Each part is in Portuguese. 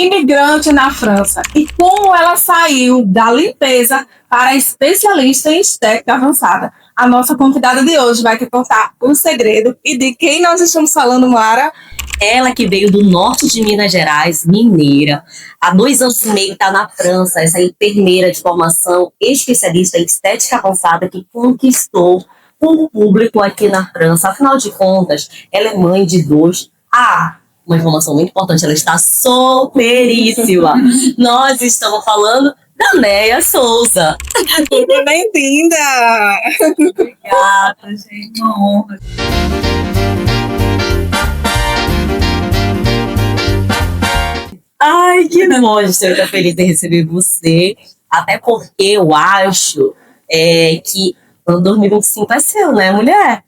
imigrante na França e como ela saiu da limpeza para especialista em estética avançada. A nossa convidada de hoje vai te contar um segredo. E de quem nós estamos falando, Mara? Ela que veio do norte de Minas Gerais, mineira, há 2 anos e meio está na França, essa enfermeira de formação, especialista em estética avançada, que conquistou um público aqui na França. Afinal de contas, ela é mãe de 2. Uma informação muito importante, ela está solteiríssima. Nós estamos falando da Neia Souza. Muito bem-vinda! Obrigada, gente, uma honra. Ai, que bom, estou muito feliz de receber você. Até porque eu acho que o 2025 é seu, né, mulher?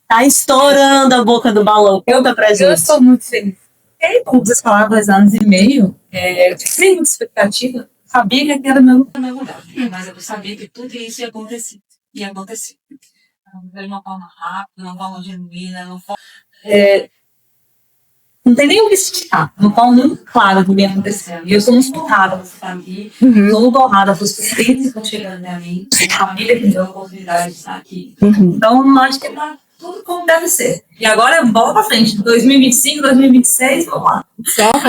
Tá estourando a boca do balão. Conta pra gente. Eu estou muito feliz. Como vocês falaram, 2 anos e meio, eu tinha muita expectativa. Sabia que era meu lugar. Mas eu sabia que tudo isso ia acontecer. Ia acontecer. De uma forma rápida, de uma forma genuína, de uma forma... Não tem nem o que explicar. De uma forma muito clara do que ia acontecer. E eu sou muito honrada por estar aqui. Sou muito honrada por os clientes que estão chegando a mim. A família que deu a oportunidade de estar aqui. Então, eu acho que tá tudo como deve ser. E agora bola pra frente. 2025, 2026, vamos lá.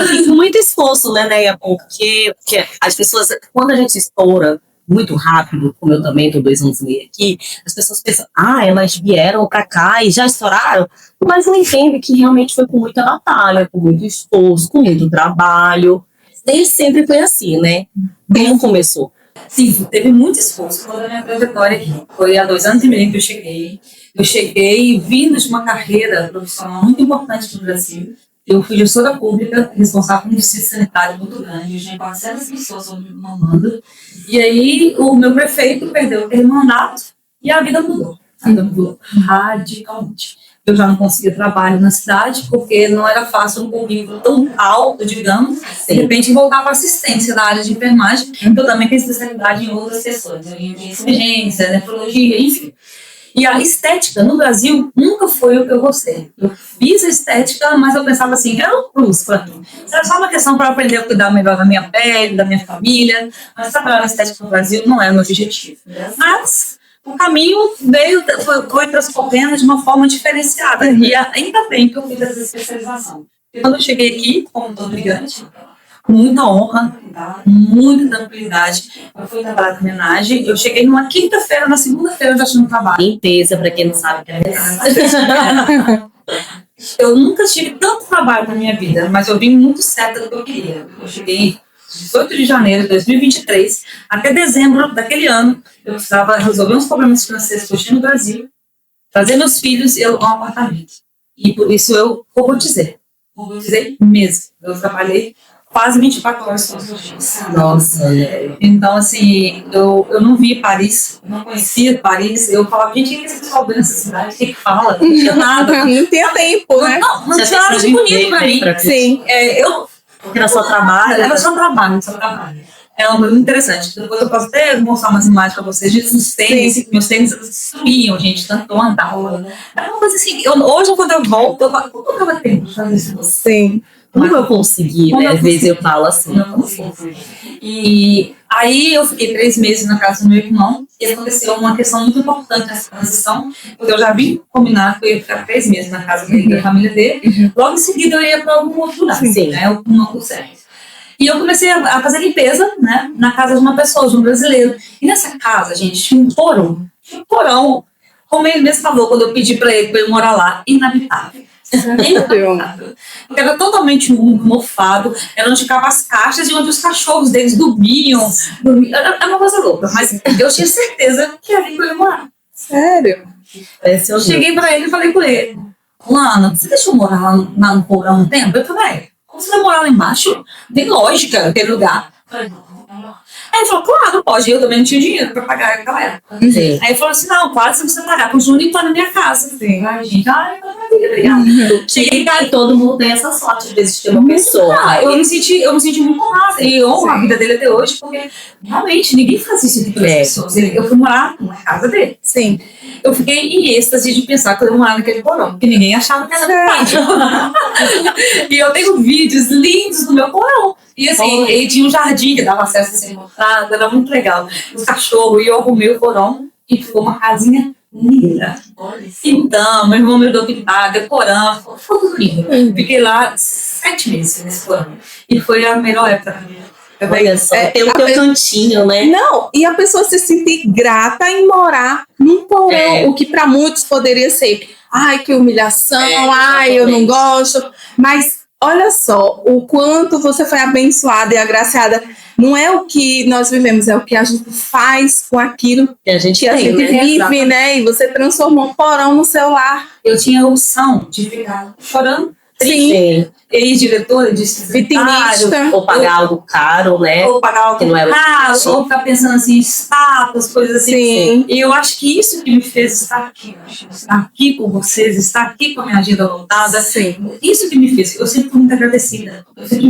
Tem muito esforço, né, Neia? Porque as pessoas, quando a gente estoura muito rápido, como eu também tô 2 anos e meio aqui, as pessoas pensam, elas vieram pra cá e já estouraram, mas não entendem que realmente foi com muita batalha, com muito esforço, com muito trabalho. Nem sempre foi assim, né? Como começou? Sim, teve muito esforço. Toda a minha trajetória aqui. Foi há 2 anos e meio que eu cheguei. Eu cheguei vindo de uma carreira profissional muito importante no Brasil. Eu fui gestora pública, responsável por um distrito sanitário muito grande. Eu tinha 400 pessoas sob meu mando. E aí, o meu prefeito perdeu aquele mandato e a vida mudou. A vida mudou radicalmente. Eu já não conseguia trabalho na cidade, porque não era fácil um convívio tão alto, digamos. De repente, voltar para assistência da área de enfermagem. Eu também tenho especialidade em outras questões, em emergência, nefrologia, enfim. E a estética no Brasil nunca foi o que eu gostei. Eu fiz a estética, mas eu pensava assim, era um plus para mim. Era só uma questão para aprender a cuidar melhor da minha pele, da minha família. Mas trabalhar na estética no Brasil não era o meu objetivo. Mas o caminho foi transcorrendo de uma forma diferenciada. E ainda bem que eu fiz essa especialização. E quando eu cheguei aqui, como todo brigante, com muita honra, muita tranquilidade. Eu fui trabalhar com homenagem. Eu cheguei numa quinta-feira, na segunda-feira eu já tinha um trabalho. Limpeza, pra quem não sabe, que é Eu nunca tive tanto trabalho na minha vida, mas eu vim muito certa do que eu queria. Eu cheguei 18 de janeiro de 2023, até dezembro daquele ano, eu precisava resolver uns problemas financeiros que eu tinha no Brasil, trazer meus filhos e eu ao apartamento. E por isso eu robotizei mesmo. Eu trabalhei quase 24 horas todos os dias. Nossa. Então, assim, eu não vi Paris, não conhecia Paris. Eu falava, gente, o que esse pessoal vê nessa cidade? O que fala? Não tinha nada. Não tinha tempo, né? Não tinha nada de bonito pra mim. Sim. Era só trabalho. Era só trabalho. É uma coisa muito interessante. Depois eu posso até mostrar umas imagens pra vocês de uns tênis. Meus tênis destruíam, gente, tanto andar. Era uma coisa assim, hoje quando eu volto, eu falo, como eu tava tendo que fazer isso? Sim. Como eu consegui, né? Às vezes eu falo assim. E aí eu fiquei 3 meses na casa do meu irmão e aconteceu uma questão muito importante nessa transição, porque eu já vim combinar que eu ia ficar 3 meses na casa dele, da família dele, logo em seguida eu ia para algum outro lugar, né? Uma por certo. E eu comecei a fazer limpeza, né, na casa de uma pessoa, de um brasileiro. E nessa casa, gente, tinha um porão, como ele mesmo falou quando eu pedi para ele morar lá, inabitável. Porque era totalmente mofado, era onde ficavam as caixas e onde os cachorros deles dormiam. Era uma coisa louca, mas eu tinha certeza que era ali que eu ia morar. Sério? Eu cheguei pra ele e falei com ele, Lana, você deixa eu morar lá no porão um tempo? Eu falei, como você vai morar lá embaixo? Não tem lógica aquele lugar. Eu falei, não. Aí ele falou, claro, pode. Eu também não tinha dinheiro pra pagar aquela época. Aí ele falou assim, não, quase você pagar com o Júnior tá na minha casa. Ai, gente, obrigada. Cheguei e todo mundo tem essa sorte de existir uma pessoa. Eu me senti muito honrada. E eu honro a vida dele até hoje, porque realmente ninguém faz isso com as pessoas. Eu fui morar na casa dele. Sim. eu fiquei em êxtase de pensar que eu morava naquele porão, porque ninguém achava que era verdade. E eu tenho vídeos lindos do meu porão. E assim, ele tinha um jardim que dava acesso assim, mostrado, era muito legal. Os cachorros, e eu arrumei o porão e ficou uma casinha linda. Então, meu irmão me deu pintar, decorando, ficou tudo lindo. Fiquei lá 7 meses nesse porão. E foi a melhor época da minha vida. Olha só, tem o teu cantinho, né? Não, e a pessoa se sentir grata em morar num porão, o que para muitos poderia ser, ai, que humilhação, ai, eu não gosto. Mas olha só, o quanto você foi abençoada e agraciada. Não é o que nós vivemos, é o que a gente faz com aquilo Que a gente que a tem, gente né? vive, né? E você transformou um porão no seu lar. Eu tinha a opção de ficar chorando, Sim. ex-diretora de Vitinista. Ou pagar algo caro, né? ou pagar algo Que não era caro, Sim. ou ficar pensando assim, status, coisas assim. Sim. E eu acho que isso que me fez estar aqui com vocês, estar aqui com a minha agenda lotada. Sim. Isso que me fez. Eu sempre fui muito agradecida. Eu sempre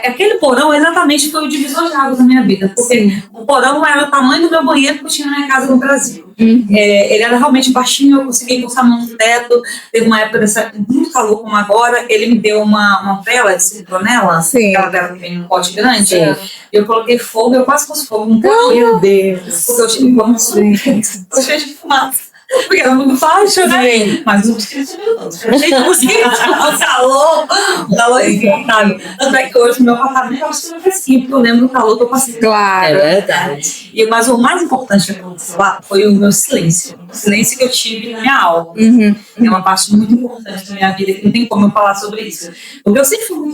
aquele porão exatamente foi o divisor de águas da minha vida. Porque o porão era o tamanho do meu banheiro que eu tinha na minha casa no Brasil. Ele era realmente baixinho, eu consegui encostar a mão no teto. Teve uma época muito calor como agora. Ele me deu uma vela de citronela, Sim. aquela vela que vem num pote grande. Sim. Eu coloquei fogo, eu quase pus fogo no porão. Meu Deus. Porque eu tive como cheio de fumaça. Porque era muito baixo, né? Mas o mosquito cheio de mosquito, o calor insuportável. Tanto é que hoje o meu apartamento é super fresquinho, porque eu lembro do calor que eu passei. É Claro. verdade. Mas o mais importante que aconteceu lá foi o meu silêncio. O silêncio que eu tive na minha alma. Uhum. É uma parte muito importante da minha vida, que não tem como eu falar sobre isso. Porque eu sempre fui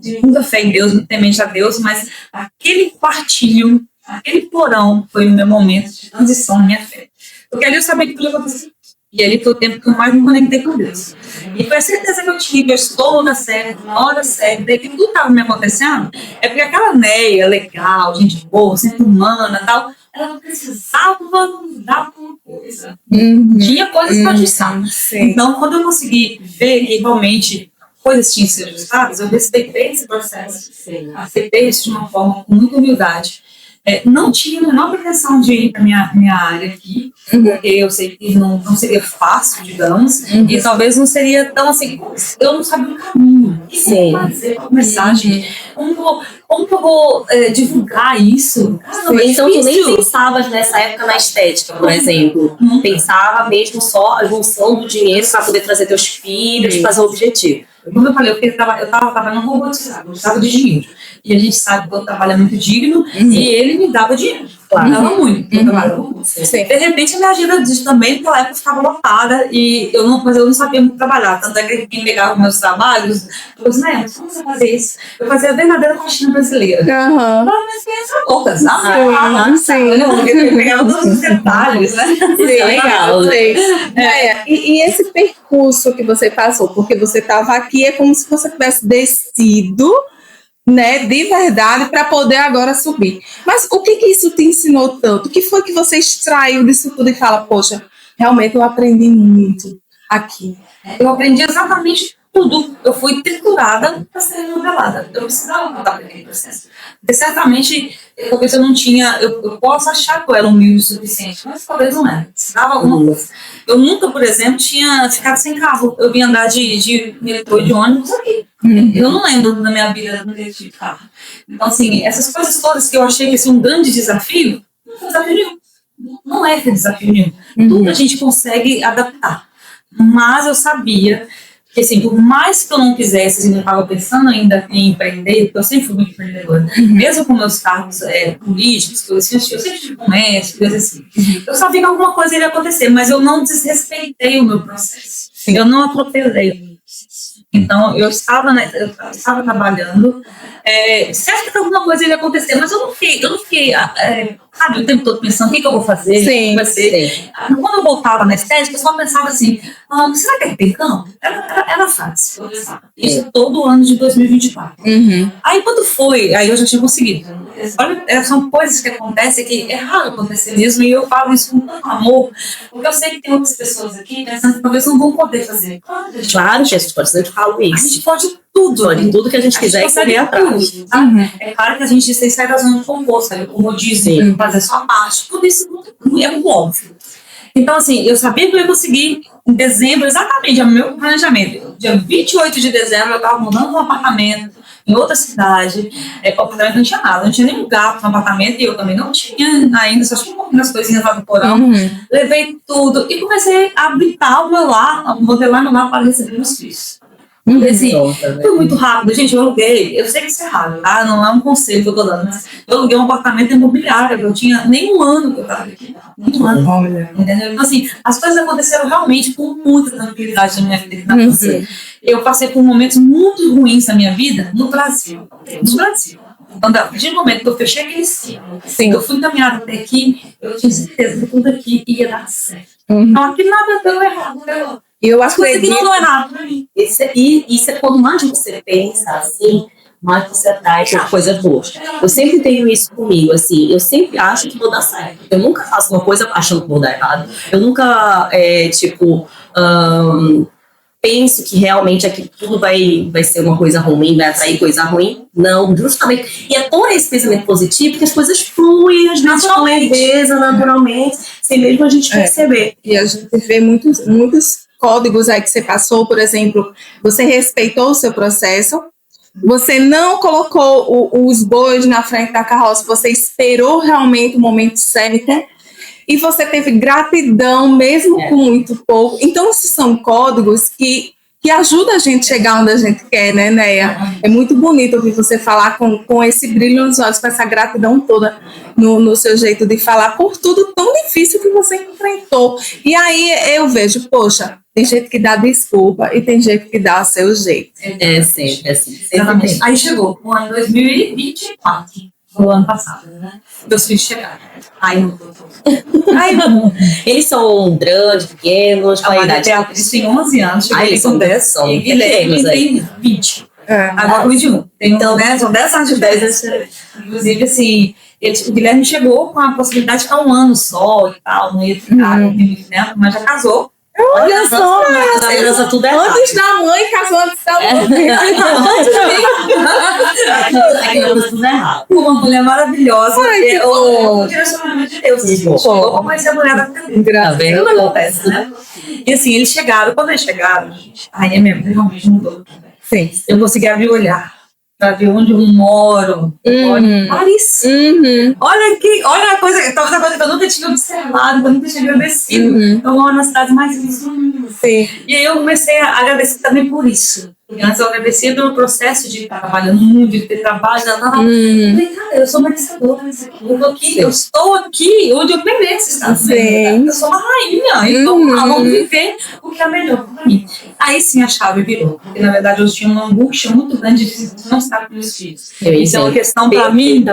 de muita fé em Deus, muito temente a Deus, mas aquele quartinho, aquele porão foi o meu momento de transição na minha fé. Porque ali eu sabia que tudo ia acontecer. E ali foi o tempo que eu mais me conectei com Deus. E foi a certeza que eu tive, eu estou na hora certa, na hora certa, daí que tudo estava me acontecendo, é porque aquela Neia legal, gente boa, sempre humana e tal, ela não precisava mudar alguma coisa. Tinha coisas para ajustar. Sim. Então, quando eu consegui ver que realmente coisas tinham sido ajustadas, eu respeitei esse processo. Aceitei isso de uma forma com muita humildade. Não tinha a menor pretensão de ir para minha área aqui, porque eu sei que não seria fácil, digamos, e talvez não seria tão assim, eu não sabia o caminho. O que eu vou fazer para começar, gente? Como que eu vou divulgar isso? Caramba, Então, tu nem difícil. pensavas nessa época na estética, por exemplo. Pensava mesmo só a junção do dinheiro para poder trazer teus filhos, fazer o objetivo. Como eu falei, eu estava trabalhando robotizado, eu precisava de dinheiro. E a gente sabe que eu trabalho é muito digno, e ele me dava dinheiro. Claro. Me dava muito, eu trabalhava muito. Sim. De repente, a minha agenda também, naquela época, ficava lotada, mas eu não sabia muito trabalhar. Tanto é que quem pegava meus trabalhos, eu disse, né, como você fazer isso? Eu fazia a verdadeira faxina brasileira. Aham. Mas criança louca, sabe? Sim. Eu pegava todos os detalhes, né? Sim, legal. sei. E esse percurso que você passou, porque você estava aqui, é como se você tivesse descido, né, de verdade, para poder agora subir. Mas o que isso te ensinou tanto? O que foi que você extraiu disso tudo e fala, poxa, realmente eu aprendi muito aqui? Eu aprendi exatamente tudo. Eu fui triturada para ser revelada. Eu precisava contar para aquele processo. Porque certamente, talvez eu não tinha. Eu posso achar que eu era humilde o suficiente, mas talvez não era. Precisava alguma coisa. Eu nunca, por exemplo, tinha ficado sem carro. Eu vim andar de metrô e de ônibus aqui. Eu não lembro da minha vida não ter tido carro. Então, assim, essas coisas todas que eu achei que ia ser um grande desafio, não foi desafio nenhum. Não é desafio nenhum. Tudo a gente consegue adaptar. Mas eu sabia que, assim, por mais que eu não quisesse, assim, eu estava pensando ainda em empreender, porque eu sempre fui muito empreendedora, mesmo com meus cargos políticos, eu sempre tive comércio, coisas assim. Eu sabia que alguma coisa iria acontecer, mas eu não desrespeitei o meu processo. Eu não atropelei o meu processo. Então, eu estava trabalhando, certo que alguma coisa iria acontecer, mas eu não fiquei sabe, o tempo todo pensando o que eu vou fazer, Sim, o que vai ser. Quando eu voltava na estética, eu só pensava assim, será que tem campo? Era fácil. Eu pensava. Isso todo ano de 2024. Aí quando foi, aí eu já tinha conseguido. Olha, são coisas que acontecem que é raro acontecer mesmo, e eu falo isso com tanto amor, porque eu sei que tem outras pessoas aqui pensando que talvez não vão poder fazer. Claro, Jesus, pode ser que eu falo A isso. gente pode tudo. Pode tudo que a gente quiser e consegue correr atrás. tudo, tá? É claro que a gente tem que sair da zona de conforto, sabe? Como eu disse, fazer sua parte. Tudo isso é muito óbvio. Então, assim, eu sabia que eu ia conseguir em dezembro, exatamente, é o meu planejamento. Dia 28 de dezembro, eu estava mudando um apartamento em outra cidade. O apartamento não tinha nada, não tinha nenhum gato no apartamento e eu também não tinha ainda, só tinha umas coisinhas lá do porão. Levei tudo e comecei a habitar o meu lar, botei lá no lar para receber meus filhos. Assim, foi muito rápido, gente. Eu aluguei, eu sei que isso é errado, tá? Não é um conselho que eu tô dando, mas eu aluguei um apartamento imobiliário. Eu tinha nem um ano que eu tava aqui, nem um ano. Entendeu? Então, assim, as coisas aconteceram realmente com muita tranquilidade na minha vida. Eu passei por momentos muito ruins na minha vida no Brasil. Então, a partir do momento que eu fechei aquele ciclo, que eu fui caminhar até aqui, eu tinha certeza que tudo aqui ia dar certo. Então, aqui nada deu errado. Eu acredito que não deu errado pra mim. Isso é quando mais você pensa assim, mais você atrai coisas boas. Eu sempre tenho isso comigo, assim, eu sempre acho que vou dar certo. Eu nunca faço uma coisa achando que vou dar errado. Eu nunca, penso que realmente aqui tudo vai ser uma coisa ruim, vai atrair coisa ruim. Não, justamente. E é todo esse pensamento positivo que as coisas fluem, às vezes com leveza, naturalmente, sem mesmo a gente perceber. E a gente vê muitos códigos aí que você passou, por exemplo, você respeitou o seu processo, você não colocou os bois na frente da carroça, você esperou realmente o momento certo e você teve gratidão mesmo com muito pouco. Então, esses são códigos que ajudam a gente a chegar onde a gente quer, né, Neia? É muito bonito ouvir você falar com esse brilho nos olhos, com essa gratidão toda no seu jeito de falar, por tudo tão difícil que você enfrentou. E aí eu vejo, poxa, tem gente que dá desculpa e tem gente que dá o seu jeito. É sempre assim. Exatamente. Aí chegou o ano 2024, o ano passado, né? Meus filhos chegaram. Aí não tô. Eles são grandes, pequenos, qual a idade? Eles têm 11 anos, Eles são 10, são e Guilherme tem 20. Agora com 21. Então, são 10 anos de diferença. Inclusive, assim, o Guilherme chegou com a possibilidade de ficar um ano só e tal, não ia ficar, mas já casou. Olha só, tudo é antes da mãe, casou antes da mãe. Tudo é errado. Uma mulher maravilhosa. O direcionamento de Deus. Chegou pra conhecer a mulher da vida. Não acontece, né? E assim, eles chegaram. Quando eles chegaram, gente, aí é mesmo, realmente mudou. Sim. Eu consegui abrir o olhar para ver onde eu moro. Paris. Olha a coisa que eu nunca tinha observado, que eu nunca tinha agradecido. Eu moro na cidade mais linda do mundo. Sim. E aí eu comecei a agradecer também por isso. Porque antes eu agradecia pelo processo de estar trabalhando muito, de ter trabalho. Eu falei, cara, eu sou merecedora disso aqui. Eu estou aqui onde eu mereço estar. Eu sou uma rainha. Então, vamos viver o que é melhor para mim. Aí sim a chave virou. Porque na verdade eu tinha uma angústia muito grande de não estar com meus filhos. Isso é uma questão para mim.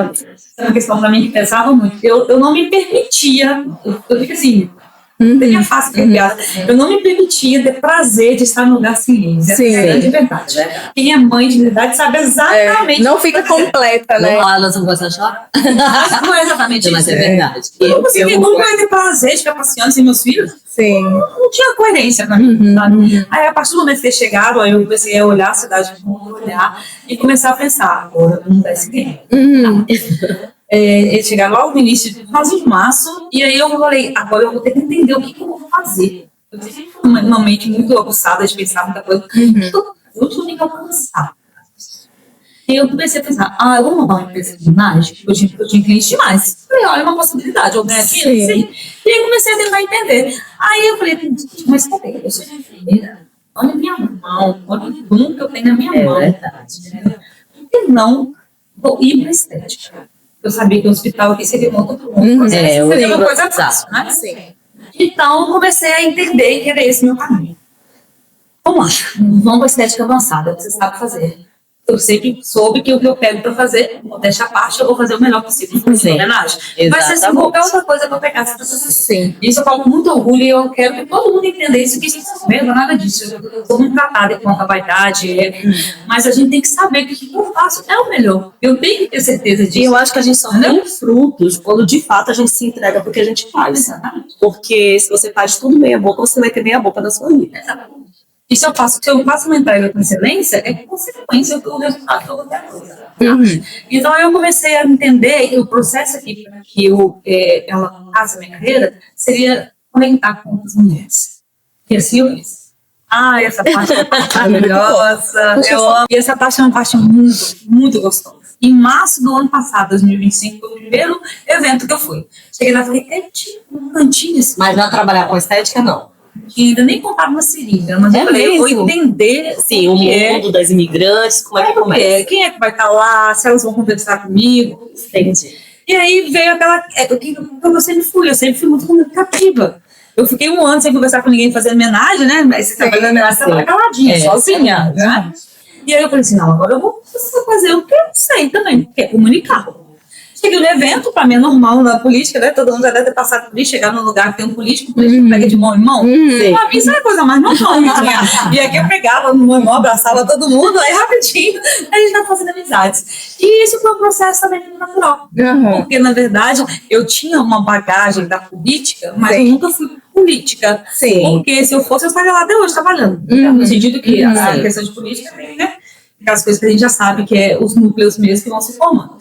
É uma questão para mim que pesava muito. Eu não me permitia. Eu fico assim. Seria fácil piada. Eu não me permitia ter prazer de estar no lugar sem eles. É de verdade. Quem é mãe de verdade sabe exatamente. Não fica completa, né? Elas não gostam de chorar? Não é exatamente Mas isso. é verdade. Eu nunca ia ter prazer de ficar passeando sem meus filhos. Sim. Não tinha coerência pra mim. Sabe? Aí, a partir do momento que eles chegaram, aí eu comecei a olhar a cidade, olhar e começar a pensar: agora não dá esse tempo. Eles chegaram logo no início, de março, e aí eu falei, agora eu vou ter que entender o que eu vou fazer. Eu sempre fui uma mente muito aguçada de pensar muita coisa. Eu tinha que alcançar. E eu comecei a pensar, eu vou montar uma empresa de imagem, eu tinha clientes demais. Falei, olha, é uma possibilidade, eu ganhar dinheiro, não sei. E aí eu comecei a tentar entender. Aí eu falei, mas peraí, eu sou enfermeira, olha a minha mão, olha o dom que eu tenho na minha mão. Por que não vou ir para a estética? Eu sabia que o hospital aqui seria uma outra coisa. Seria uma coisa fácil, né? Sim. Então, eu comecei a entender que era esse meu caminho. Vamos lá, vamos para a estética avançada, você sabe fazer. Eu sempre soube que o que eu pego para fazer, modéstia à parte, eu vou fazer o melhor possível. Homenagem. Vai ser assim, qualquer outra coisa que eu pegasse para fazer. Sim. Isso eu falo com muito orgulho e eu quero que todo mundo entenda isso, que isso não é nada disso. Eu estou muito tratada com a vaidade, mas a gente tem que saber que o que eu faço é o melhor. Eu tenho que ter certeza disso. E eu acho que a gente só tem frutos quando de fato a gente se entrega porque a gente faz. Porque se você faz tudo meia boca, você vai ter meia boca da sua vida. Exatamente. E se eu faço uma entrega com excelência, é consequência do resultado que eu vou ter coisa. Então eu comecei a entender que o processo aqui que ela faça minha carreira seria conectar com outras mulheres. E assim eu fiz. Essa parte é maravilhosa. Eu amo. E essa parte é uma parte muito, muito gostosa. Em março do ano passado, 2025, foi o primeiro evento que eu fui. Cheguei lá e falei, tinha um cantinho assim. Mas não trabalhar com estética, não. Que ainda nem comprava uma seringa, mas eu falei, eu vou entender sim, o mundo das imigrantes, como é que começa. Quem é que vai estar lá, se elas vão conversar comigo. Entendi. E aí veio aquela. Eu sempre fui muito comunicativa. Eu fiquei um ano sem conversar com ninguém, fazendo homenagem, né? Mas você trabalhando homenagem, você trabalha caladinha, sozinha. Né? E aí eu falei assim, não, agora eu vou fazer o que eu sei também, que é comunicar. Cheguei no evento, pra mim é normal na política, né? Todo mundo já deve ter passado por isso, chegar num lugar que tem um político pega de mão em mão. Pra mim isso é a coisa mais normal que tinha. E aqui eu pegava no mão em mão, abraçava todo mundo, aí rapidinho, a gente tá fazendo amizades. E isso foi um processo também natural. Porque, na verdade, eu tinha uma bagagem da política, mas eu nunca fui política. Porque se eu fosse, eu estaria lá até hoje trabalhando. No sentido que a questão de política tem, né? Aquelas coisas que a gente já sabe que é os núcleos mesmo que vão se formando.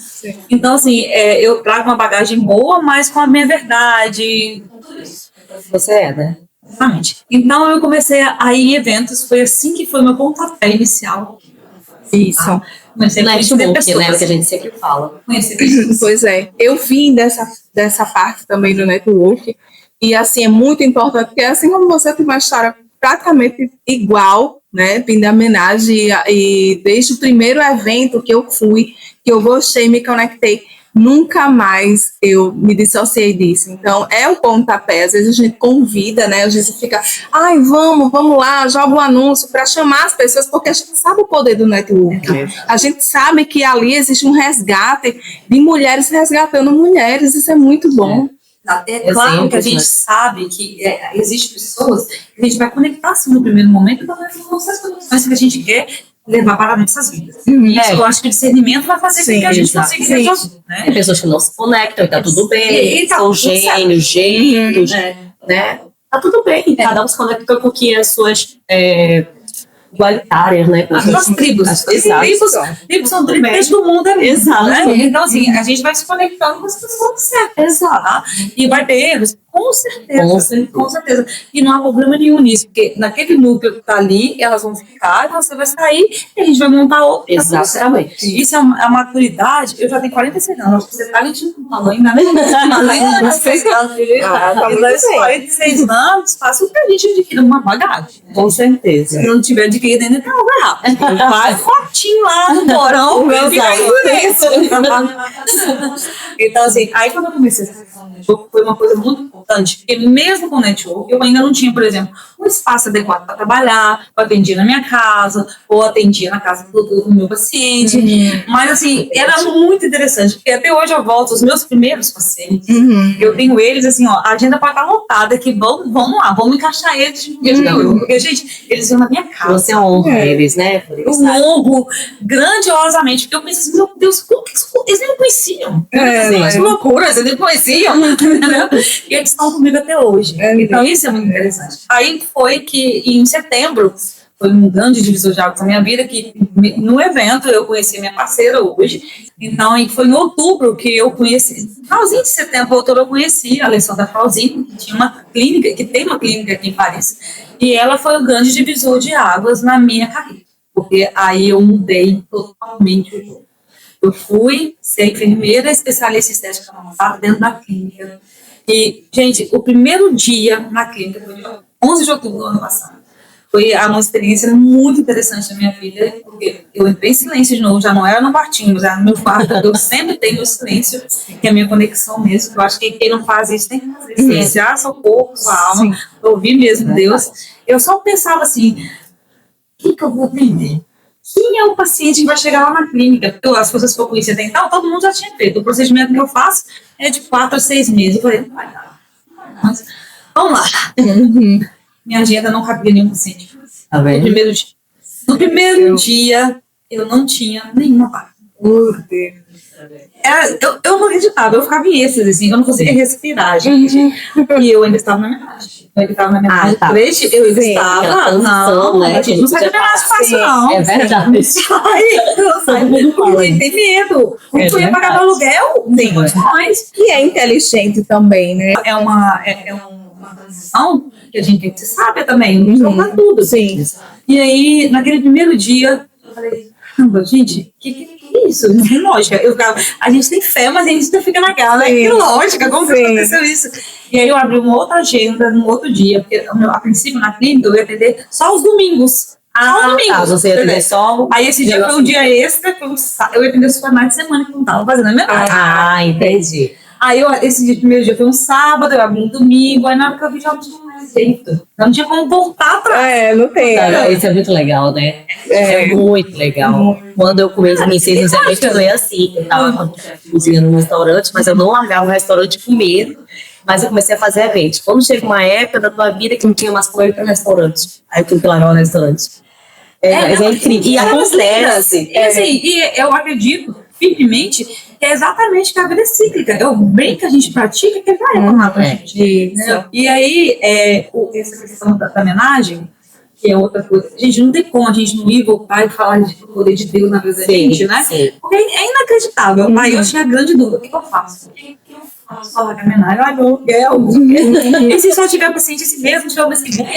Então, assim, eu trago uma bagagem boa, mas com a minha verdade, com tudo isso. Você é, né? Exatamente. Então, eu comecei a ir em eventos, foi assim que foi o meu pontapé inicial. Isso. Network, né? Que a gente sempre fala. Pois é. Eu vim dessa parte também do network, e, assim, é muito importante, porque, assim como você tem uma história praticamente igual, né, vim da homenagem e desde o primeiro evento que eu fui, que eu gostei, me conectei, nunca mais eu me dissociei disso. Então, é o pontapé. Às vezes a gente convida, né, a gente fica, vamos lá, joga um anúncio para chamar as pessoas, porque a gente sabe o poder do network. A gente sabe que ali existe um resgate de mulheres resgatando mulheres, isso é muito bom. É claro que a gente sabe que existem pessoas que a gente vai conectar assim, no primeiro momento, então não são as conexões que a gente quer levar para nossas vidas. Isso eu acho que o discernimento vai fazer com que a gente consiga resolver. Né? Tem pessoas que não se conectam e tá tudo bem, são gênios, né? Tá tudo bem, cada um se conectou com que as suas igualitárias, né? As tribos. Tribos são tribos do mundo. Exato. Né? Então, assim, a gente vai se conectando com as pessoas certas. Exato. E vai ter erros, com certeza. E não há problema nenhum nisso, porque naquele núcleo que está ali, elas vão ficar, você vai sair e a gente vai montar outro. Exatamente. Isso é a maturidade. Eu já tenho 46 anos, acho que você está ali de um tamanho, né? Além de 46 anos, 46 anos, faça o que a gente adquira uma bagagem. Com certeza. Se não tiver adquirido ainda, então vai rápido. Vai fortinho lá no porão, Então, assim, aí quando eu comecei a network, foi uma coisa muito importante, porque mesmo com o network, eu ainda não tinha, por exemplo, um espaço adequado para trabalhar, eu atendia na minha casa, ou atendia na casa do meu paciente, mas assim, era muito interessante, porque até hoje eu volto, os meus primeiros pacientes, eu tenho eles assim, ó, a agenda pode estar lotada, que vamos lá, vamos encaixar eles, porque, gente, eles iam na minha casa. Você honra eles, né? Eu honro grandiosamente, porque eu pensei assim, meu Deus, como que eles nem me conheciam? Que loucura, eles nem me conheciam. E eles estão comigo até hoje. Então isso é muito interessante. Aí foi que em setembro, foi um grande divisor de águas na minha vida, que no evento eu conheci minha parceira hoje. Então foi em outubro que eu conheci, finalzinho de setembro, outubro, eu conheci a Alessandra Frauzini, que tinha uma clínica, que tem uma clínica aqui em Paris. E ela foi o grande divisor de águas na minha carreira, porque aí eu mudei totalmente o jogo. Eu fui ser enfermeira especialista em estética avançada dentro da clínica. E, gente, o primeiro dia na clínica foi 11 de outubro do ano passado. Foi uma experiência muito interessante na minha vida, porque eu entrei em silêncio de novo, já não era no quartinho, já era no meu quarto. Eu sempre tenho o silêncio, que é a minha conexão mesmo. Eu acho que quem não faz isso tem que fazer. Silenciar seu corpo, sua alma, ouvir mesmo Deus. Eu só pensava assim, o que eu vou aprender? Quem é o paciente que vai chegar lá na clínica? As pessoas que eu conhecia até então, todo mundo já tinha feito. O procedimento que eu faço é de 4 a 6 meses. Eu falei, não vai dar. Mas, vamos lá. Minha agenda não cabia nenhum paciente. No primeiro dia, eu não tinha nenhuma vaga. Eu não acreditava, eu ficava em êxtase, assim, eu não conseguia respirar, gente. E eu ainda estava na metade. Eu ainda estava na metade do trecho, eu ainda estava. A gente não sai da metade fácil, não. É verdade. Tem medo. Eu ia pagar meu aluguel, tem condições. E é inteligente também, né? É um uma transição, que a gente tem que ser sábia também, não jogar tudo. Sim. E aí, naquele primeiro dia, eu falei, caramba, gente, que é isso? Não tem lógica. A gente tem fé, mas a gente fica naquela, né? Que lógica, como que aconteceu isso? E aí eu abri uma outra agenda no outro dia, porque a princípio na clínica eu ia atender só os domingos. Tá, você ia atender só... Aí esse dia foi um dia extra, eu ia atender os finais de semana que não tava fazendo a minha Entendi. Aí esse dia, primeiro dia foi um sábado, eu abri um domingo, aí na hora que eu vi já não tinha mais jeito. Eu não tinha como voltar atrás. Não tem. Isso é muito legal, né? É muito legal. Quando eu comecei nos eventos, foi assim. Eu tava cozinhando no restaurante, mas eu não largava o restaurante com medo. Mas eu comecei a fazer eventos. Quando chega uma época da tua vida que não tinha mais coisa para restaurante, aí eu tive que largar o restaurante. É incrível. E acontece. E assim, eu acredito firmemente que é exatamente que a vida é cíclica. É o bem que a gente pratica que vai retornar pra gente. E aí, essa questão da homenagem, que é outra coisa. Gente, não tem como a gente não ir voltar e falar de poder de Deus na vida da gente, né? Sim. Porque é inacreditável. Aí eu tinha a grande dúvida: o que eu faço? O que eu faço? Falar da homenagem? Ai, meu aluguel. E se só tiver paciente assim mesmo, tiver uma segunda,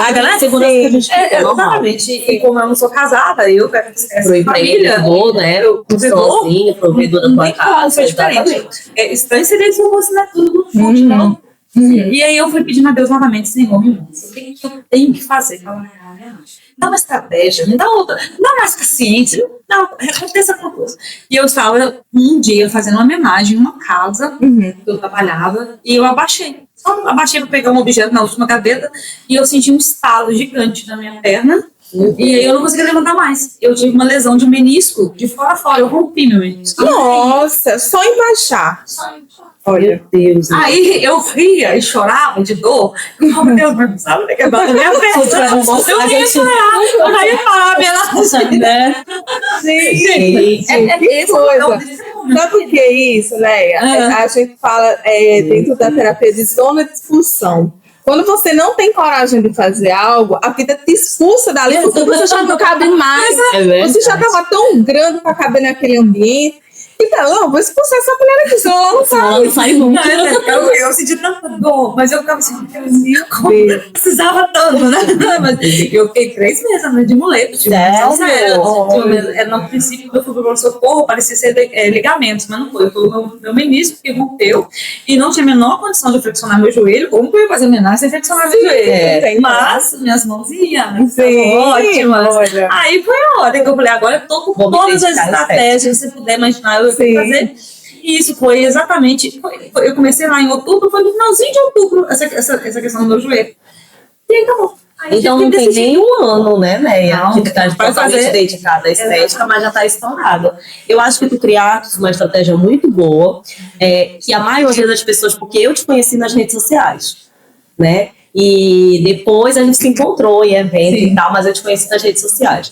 a galera segurança que a gente fica, exatamente. E como eu não sou casada, eu quero pro empreendedor, né? Sozinho, provedor da tua casa. É diferente. Estranho seria se eu fosse tudo junto, não. E aí eu fui pedindo a Deus novamente, Senhor, o que eu tenho que fazer? Dá uma estratégia, me dá outra, dá mais paciência, aconteça com coisa. E eu estava um dia fazendo uma homenagem em uma casa que eu trabalhava e eu abaixei. Só abaixei para pegar um objeto na última gaveta e eu senti um estalo gigante na minha perna. E aí eu não conseguia levantar mais. Eu tive uma lesão de um menisco de fora a fora. Eu rompi meu menisco. Nossa, só embaixar. Olha, Deus. Aí eu ria e chorava de dor. Oh, meu Deus, não sabe o que é bater minha perna. Eu ia chorar. Eu ia falar, né? Gente, que coisa. Sabe o que é isso, Leia? A gente fala dentro da terapia de zona de expulsão. Quando você não tem coragem de fazer algo, a vida te expulsa dali, porque você já não cabe mais. Você já estava tão grande para caber naquele ambiente. Então, não, vou expulsar essa mulher aqui, senão ela não sai. Não sai nunca. Eu senti tanta dor, mas eu ficava assim, como eu precisava tanto, né? Mas eu fiquei 3 meses andando de muleta. No princípio, eu fui pro socorro, parecia ser ligamentos, mas não foi. Foi o meu menisco que rompeu e não tinha a menor condição de flexionar meu joelho. Como que eu ia fazer homenagem sem flexionar meu joelho? Mas minhas mãos iam, ótimas. Aí foi a hora que eu falei, agora eu tô com todas as estratégias, se puder imaginar, eu tenho que fazer. E isso foi exatamente. Eu comecei lá em outubro, foi no finalzinho de outubro, essa questão do meu joelho. E aí acabou. Então não tem nem um ano, né, Leia? Que tá totalmente dedicada à estética, Exatamente. mas já está estourado. Eu acho que tu criaste uma estratégia muito boa, que a maioria das pessoas, porque eu te conheci nas redes sociais, né? E depois a gente se encontrou em evento e tal, mas eu te conheci nas redes sociais.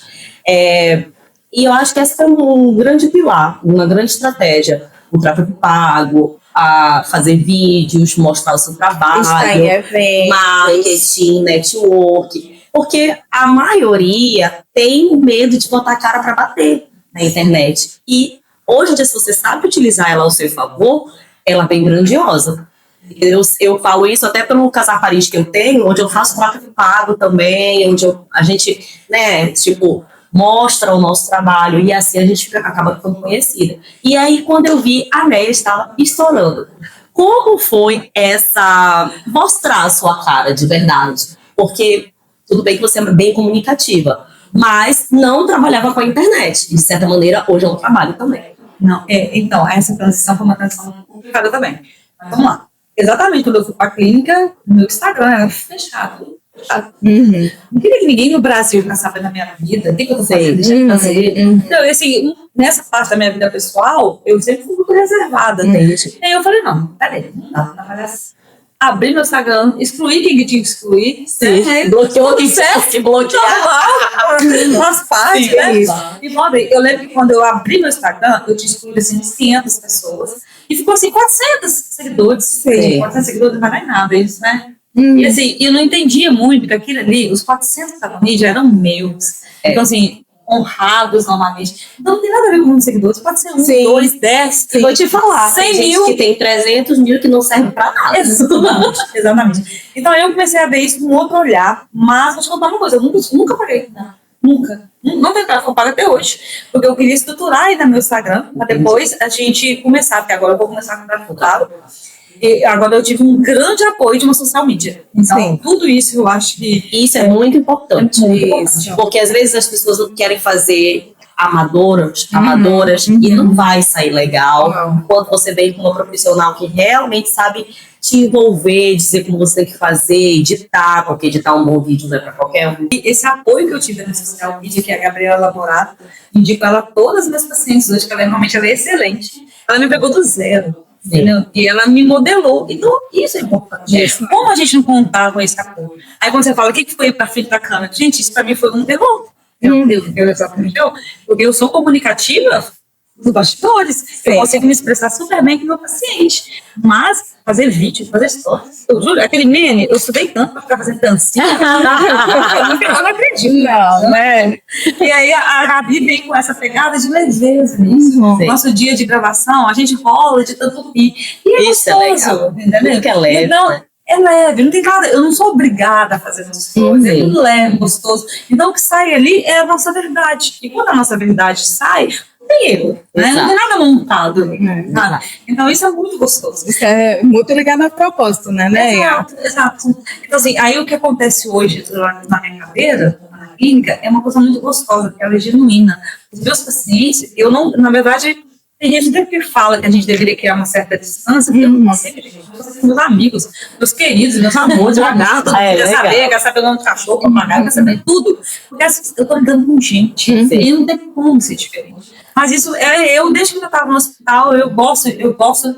E eu acho que essa é um grande pilar, uma grande estratégia. O tráfego pago, a fazer vídeos, mostrar o seu trabalho, marketing, network. Porque a maioria tem medo de botar a cara para bater na internet. E hoje em dia, se você sabe utilizar ela ao seu favor, ela é bem grandiosa. Eu falo isso até pelo Casar Paris que eu tenho, onde eu faço tráfego pago também, onde a gente, né, tipo, mostra o nosso trabalho e assim a gente acaba ficando conhecida. E aí, quando eu vi, a Leia estava estourando. Como foi mostrar a sua cara de verdade? Porque tudo bem que você é bem comunicativa, mas não trabalhava com a internet. De certa maneira, hoje é um trabalho também. Não, então, essa transição foi uma transição complicada também. Mas vamos lá. Exatamente quando eu fui para a clínica, meu Instagram era fechado. Não queria que ninguém no Brasil ficasse sabendo da minha vida, o que eu tô fazendo, deixa eu fazer. Então, assim, nessa parte da minha vida pessoal, eu sempre fui muito reservada. E aí eu falei, não, peraí, não dá pra trabalhar assim. Abri meu Instagram, excluí quem tinha que excluir. Bloqueou quem tinha que bloquear. Faz parte, né? E eu lembro que quando eu abri meu Instagram, eu tinha excluído assim 500 pessoas. E ficou assim, 400 seguidores. 400 seguidores não vai dar em nada, isso, né? E assim, eu não entendia muito que aquilo ali, os 400 que estavam ali já eram meus. Então assim, honrados normalmente. Então não tem nada a ver com muitos seguidores, pode ser 1, Sim. 2, 10, Eu vou te falar, 100 tem gente mil. que tem 300 mil que não serve pra nada. Exatamente, exatamente. Então eu comecei a ver isso com outro olhar, mas vou te contar uma coisa, eu nunca paguei, nunca. Não tenho cara, eu pago até hoje, porque eu queria estruturar ainda meu Instagram, para depois a gente começar, porque agora eu vou começar a comprar claro. E agora eu tive um grande apoio de uma social media. Então, Sim. tudo isso eu acho que Isso é muito importante. É muito importante. Porque às vezes as pessoas querem fazer amadoras, e não vai sair legal. Não. Quando você vem com uma profissional que realmente sabe te envolver, dizer como você tem que fazer, editar, porque editar um bom vídeo não é pra qualquer um. E esse apoio que eu tive na social media, que é a Gabriela Laborato, indico ela a todas as minhas pacientes hoje, que ela realmente ela é excelente. Ela me pegou do zero. Entendeu? E ela me modelou. Então, isso é importante. Como a gente não contava com esse apoio? Aí quando você fala, o que foi pra frente da câmera? Gente, isso pra mim foi um terror. Porque eu sou comunicativa dos bastidores. Eu consigo me expressar super bem com o meu paciente. Mas fazer vídeo, fazer stories. Eu juro, aquele meme, eu estudei tanto pra ficar fazendo dancinha. Eu não acredito. Não, né? E aí a Gabi vem com essa pegada de leveza nisso. Sim. Nosso dia de gravação, a gente rola de tanto rir. E é Isso é gostoso, legal. entendeu? Tudo que é leve, Então, né? é leve, não tem nada, eu não sou obrigada a fazer essas coisas, é tudo leve, gostoso. Então o que sai ali é a nossa verdade. E quando a nossa verdade sai, não tem erro, né? Não tem nada montado. Nada. Então isso é muito gostoso. Isso é muito ligado ao propósito, né? Exato, exato. Então, assim, aí o que acontece hoje na minha cadeira, na clínica, é uma coisa muito gostosa, porque ela é genuína. Os meus pacientes, eu não, na verdade, tem gente que fala que a gente deveria criar uma certa distância, porque eu não consigo, gente. Meus amigos, meus queridos, meus amores, eu agarro, todo mundo quer saber o nome do cachorro, papagaio, quer saber tudo. Porque assim, eu tô lidando com gente, e não tem como ser diferente. Mas isso é eu, desde que eu estava no hospital, eu gosto.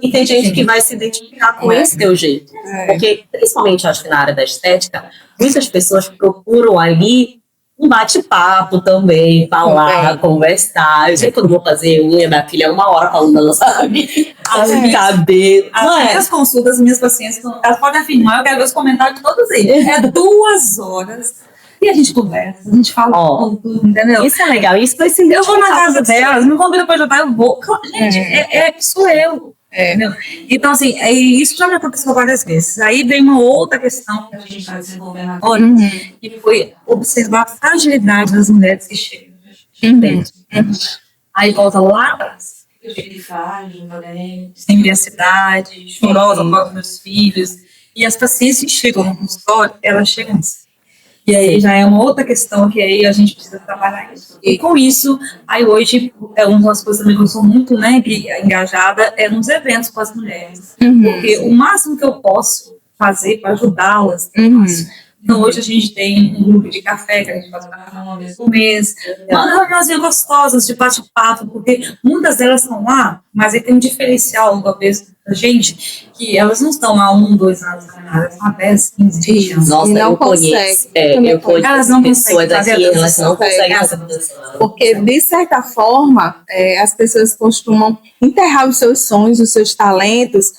E tem gente que vai se identificar com esse teu jeito. Porque, principalmente, acho que na área da estética, muitas pessoas procuram ali um bate-papo também, falar, conversar. Eu sei que eu não vou fazer unha da filha 1 hora falando, sabe? Cabelo. Não As é? minhas consultas, minhas pacientes, elas podem afirmar, eu quero ver os comentários de todos eles. É 2 horas. E a gente conversa, a gente fala tudo, entendeu? Isso é legal. Isso vai se Eu vou na casa delas, me convida para jantar, eu vou. Gente, sou eu. Entendeu? Então, assim, isso já me aconteceu várias vezes. Aí vem uma outra questão que a gente está desenvolvendo agora, que foi observar a fragilidade das mulheres que chegam. Aí volta lá atrás. Eu cheguei frágil, sem diversidade, chorosa por causa dos meus filhos. E as pacientes que chegam no consultório, elas chegam assim. E aí já é uma outra questão que aí a gente precisa trabalhar isso. E com isso, aí hoje, uma das coisas também que eu sou muito engajada é nos eventos com as mulheres. Porque o máximo que eu posso fazer para ajudá-las, então hoje a gente tem um grupo de café que a gente faz uma vez por mês. Uma reuniãozinha gostosas de bate-papo, porque muitas delas estão lá, mas aí tem um diferencial talvez da gente, que elas não estão há 1, 2 anos, elas estão há 10, 15, 20 anos. Nossa, não eu conheço. Eu conheço Elas não pessoas conseguem fazer aqui, a elas não conseguem transição. fazer a transição. Porque, de certa forma, as pessoas costumam enterrar os seus sonhos, os seus talentos,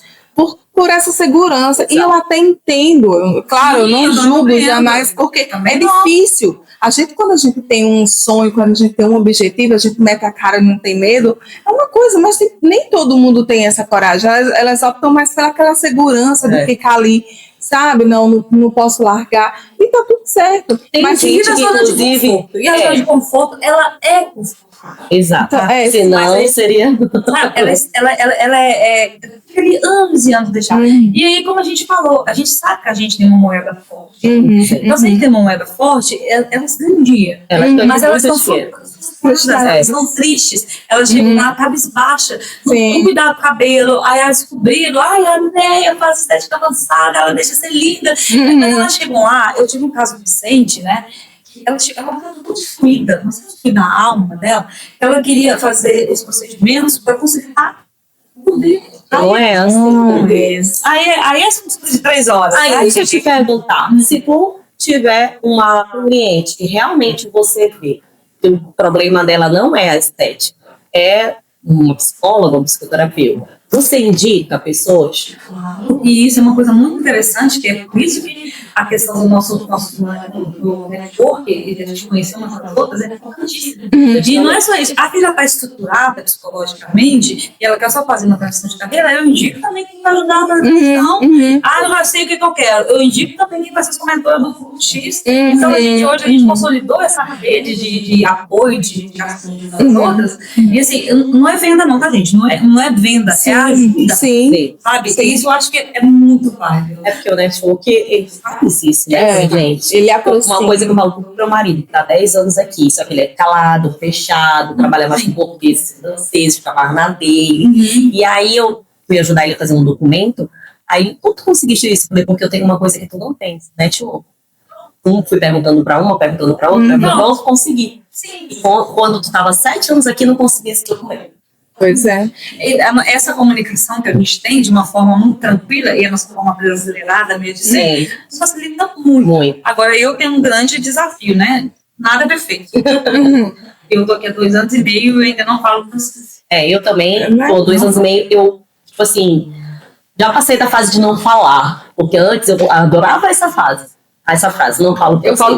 por essa segurança. E eu até entendo, claro, eu não julgo jamais, porque é difícil. Quando a gente tem um sonho, quando a gente tem um objetivo, a gente mete a cara e não tem medo, é uma coisa, mas nem todo mundo tem essa coragem. Elas optam mais pelaquela segurança de ficar ali, sabe? Não posso largar. E tá tudo certo. Tem mas gente que, Inclusive, e a zona de conforto, ela é confortável. Exato. Então, senão seria... Sabe? Ela fica ali anos e anos deixar. E aí, como a gente falou, a gente sabe que a gente tem uma moeda forte. Então, se a gente tem uma moeda forte, elas ganham um dia. Mas elas estão frustradas, elas estão tristes. Elas chegam lá, cabisbaixa, com cuidado com o cabelo, aí elas descobriram, a Neia faz estética avançada, ela deixa ser linda. Quando elas chegam lá, eu tive um caso recente, né? Ela estava muito destruída, não sei se na alma dela, ela queria fazer os procedimentos para consertar o dedo. Não é assim. Aí é um de 3 horas. Aí deixa eu te perguntar, se tu tiver uma cliente que realmente você vê que o problema dela não é a estética, é uma psicóloga, um psicoterapeuta, você indica pessoas? E isso é uma coisa muito interessante, que é por isso que a questão do nosso network, e a gente conhecer umas das outras, é importantíssimo. E não é só isso. A filha está estruturada psicologicamente, e ela quer só fazer uma transição de carreira, eu indico também quem vai ajudar na transição. Eu já sei o que eu quero. Eu indico também quem vai ser os comentadores do Fundo X. Então, hoje a gente consolidou essa rede de apoio, de ações das outras. E assim, não é venda não, tá, gente? Não é venda, é ajuda. Sim. Sabe? E isso eu acho que é muito válido. É porque o network, ele faz isso, né, gente? Ele aproxima. Uma coisa que eu falo pro meu marido, que tá 10 anos aqui, só que ele é calado, fechado, trabalha mais com português, francês, fica mais na dele. E aí eu fui ajudar ele a fazer um documento, aí, como tu conseguiste isso? Porque eu tenho uma coisa que tu não tem, network. Fui perguntando pra uma, perguntando pra outra, não consegui. Sim. Quando tu tava 7 anos aqui, não consegui esse documento. Pois é. Essa comunicação que a gente tem de uma forma muito tranquila, e a nossa forma brasileirada mesmo de ser, facilita muito. Agora, eu tenho um grande desafio, né? Nada é perfeito. Eu tô aqui há 2 anos e meio e ainda não falo francês. Eu também, por 2 anos e meio, eu, tipo assim, já passei da fase de não falar, porque antes eu adorava essa frase, não falo francês. Eu falo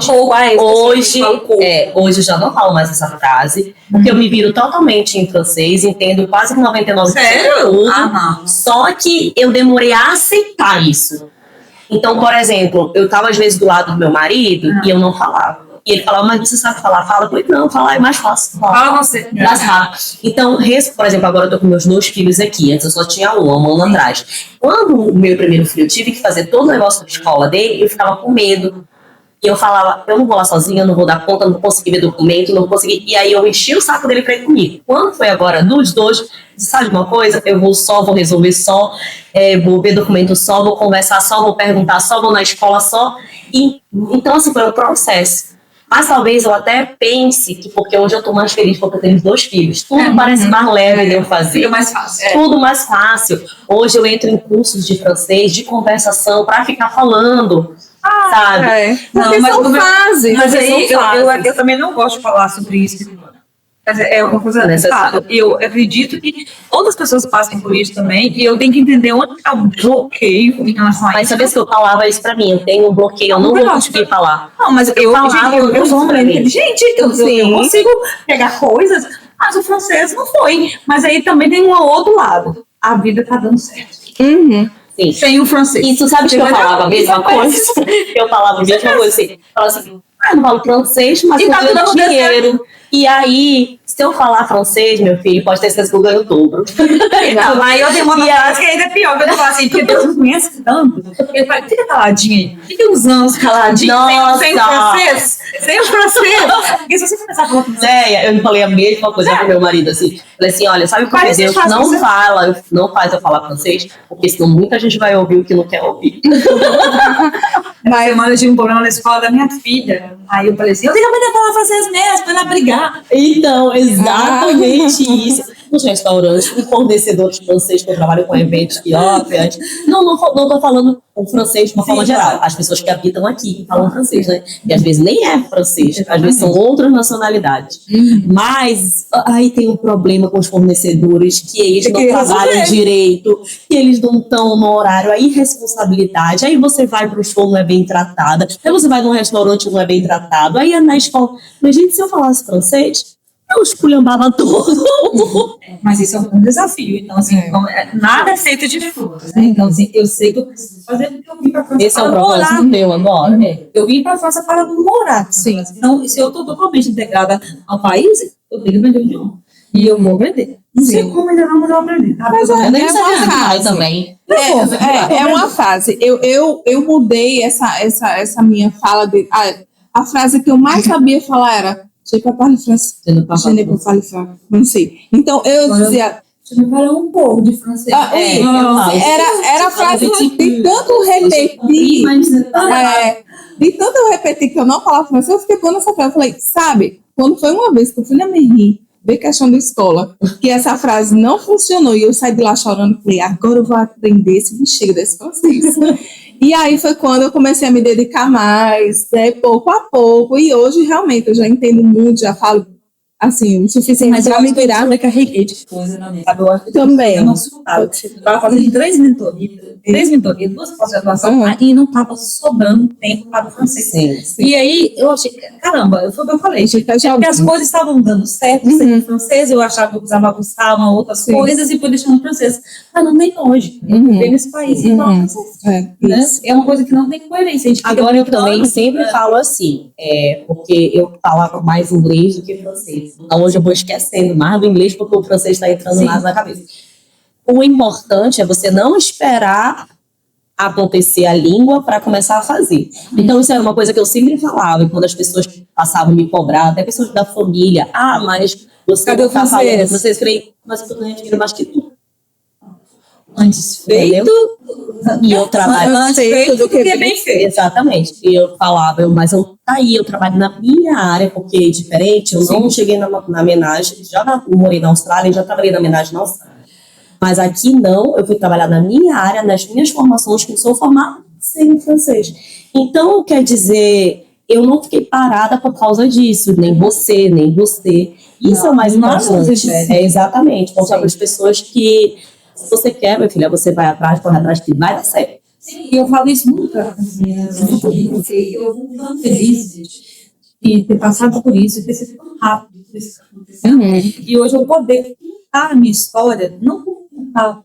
pouco, hoje eu já não falo mais essa frase, porque eu me viro totalmente em francês, entendo quase que 99% de tudo, só que eu demorei a aceitar isso. Então, por exemplo, eu tava às vezes do lado do meu marido e eu não falava. E ele falava, mas você sabe falar? Fala. Eu falei, não, falar é mais fácil. Fala você. Mais rápido. Então, por exemplo, agora eu tô com meus 2 filhos aqui. Antes eu só tinha um ano atrás. Quando o meu primeiro filho, eu tive que fazer todo o negócio da escola dele, eu ficava com medo. E eu falava, eu não vou lá sozinha, eu não vou dar conta, não vou conseguir ver documento, não vou conseguir. E aí eu enchi o saco dele pra ir comigo. Quando foi agora, dos 2, sabe uma coisa? Eu vou resolver só, vou ver documento só, vou conversar só, vou perguntar só, vou na escola só. E, então, assim, foi um processo. Mas talvez eu até pense que, porque hoje eu tô mais feliz porque eu tenho 2 filhos, tudo parece mais leve de eu fazer. Tudo mais fácil. Tudo mais fácil. Hoje eu entro em cursos de francês, de conversação, para ficar falando, sabe? Porque são fases. Mas aí eu também não gosto de falar sobre isso. É uma coisa necessária. Eu acredito que outras pessoas passem por isso também, e eu tenho que entender onde está o bloqueio em relação a isso. Mas sabia que eu falava isso pra mim? Eu tenho um bloqueio, eu não vou conseguir falar. Não, mas eu sou uma mulher inteligente, eu consigo pegar coisas, mas o francês não foi. Mas aí também tem um outro lado. A vida tá dando certo. Sim. Sem o francês. E tu sabe que eu falava a mesma coisa? Eu falava a mesma coisa assim. Falava assim, eu não falo francês, mas eu ganho dinheiro. E aí, se eu falar francês, meu filho, pode ter certeza que eu ganho o dobro. Não, aí eu tenho uma frase que ainda é pior, que eu falo assim, porque Deus não conhece tanto. Ele fala, fica caladinha aí. Fica uns anos caladinho, sem o francês. Sem o francês. Porque se você começar a falar francês... Eu falei a mesma coisa pro meu marido, assim. Falei assim, olha, sabe por que Deus não faz eu falar francês? Porque senão muita gente vai ouvir o que não quer ouvir. Essa semana eu tive um problema na escola da minha filha. Aí eu falei assim, eu tenho que aprender a falar francês mesmo, pra ela brigar. Então, exatamente isso. Nos restaurantes, os fornecedores francês que eu trabalho com eventos que não tô falando o francês de uma forma geral. As pessoas que habitam aqui falam francês, né? E às vezes nem é francês, às vezes são outras nacionalidades. Mas aí tem um problema com os fornecedores, que eles não trabalham direito, que eles não estão no horário, a irresponsabilidade. Aí você vai para o show, não é bem tratada. Aí você vai num restaurante, não é bem tratado. Aí é na escola. Mas, gente, se eu falasse francês, eu esculhambava tudo. Mas isso é um desafio. Então, assim, nada é feito de flores, né? Então, assim, eu sei que eu preciso fazer porque eu vim para a França. Esse é o propósito meu agora. Eu vim para a França para morar. Sim. Então, se eu estou totalmente integrada ao país, eu tenho que aprender o idioma. E eu vou aprender. Não sei como ainda não, mas eu vou aprender. Mas eu nem sabia demais também. É uma fase. Eu mudei essa minha fala. A frase que eu mais sabia falar era je ne parle français. Je ne parle français. Então, eu dizia... Você me fala um pouco de francês. Era a frase de tanto repetir. De tanto eu repetir que eu não falava francês, eu fiquei pondo essa frase. Eu falei, sabe, quando foi uma vez que eu fui na Merri, ver questão da escola, que essa frase não funcionou, e eu saí de lá chorando, falei, agora eu vou aprender esse bexiga desse francês. E aí foi quando eu comecei a me dedicar mais, pouco a pouco, e hoje realmente eu já entendo muito, já falo assim, o suficiente Mas eu para me virar. sobrecarreguei de coisa na minha, sabe? Eu acho que Também. eu não surtava. Eu estava fazendo 3 mentorias, 2 pós-graduação, e não estava sobrando tempo para o francês. Sim. E aí eu achei, caramba, foi o que eu falei, Porque porque as coisas estavam dando certo, sem francês, eu achava que eu precisava buscar uma outras coisas e fui deixando o francês. Mas não tem hoje, eu vivo nesse país. Então, é uma coisa que não tem coerência. Agora eu também sempre falo assim, porque eu falava mais inglês do que francês. Então hoje eu vou esquecendo mais do inglês porque o francês está entrando mais na cabeça. O importante é você não esperar acontecer a língua para começar a fazer. Então isso era uma coisa que eu sempre falava, e quando as pessoas passavam a me cobrar, até pessoas da família, mas você Cadê o tá falando francês? francês? Eu falei, mas eu tô ganhando dinheiro mais que tu. Antes feito, E eu trabalho antes feito do que bem feito. Exatamente. E eu falava, mas eu tá aí, eu trabalho na minha área, porque é diferente, eu não cheguei na homenagem, morei na Austrália, já trabalhei na homenagem na Austrália. Mas aqui não, eu fui trabalhar na minha área, nas minhas formações, que eu sou formada sem francês. Então, quer dizer, eu não fiquei parada por causa disso, nem você, nem você. Isso é o mais importante. Exatamente, mostrar para as pessoas que se você quer, minha filha, você vai atrás, corre atrás, que vai dar certo. Sim, e eu falo isso muito para as meninas, porque eu vou tão feliz de ter passado por isso, de ter sido tão rápido por isso acontecendo. E hoje eu poder contar a minha história, não por contar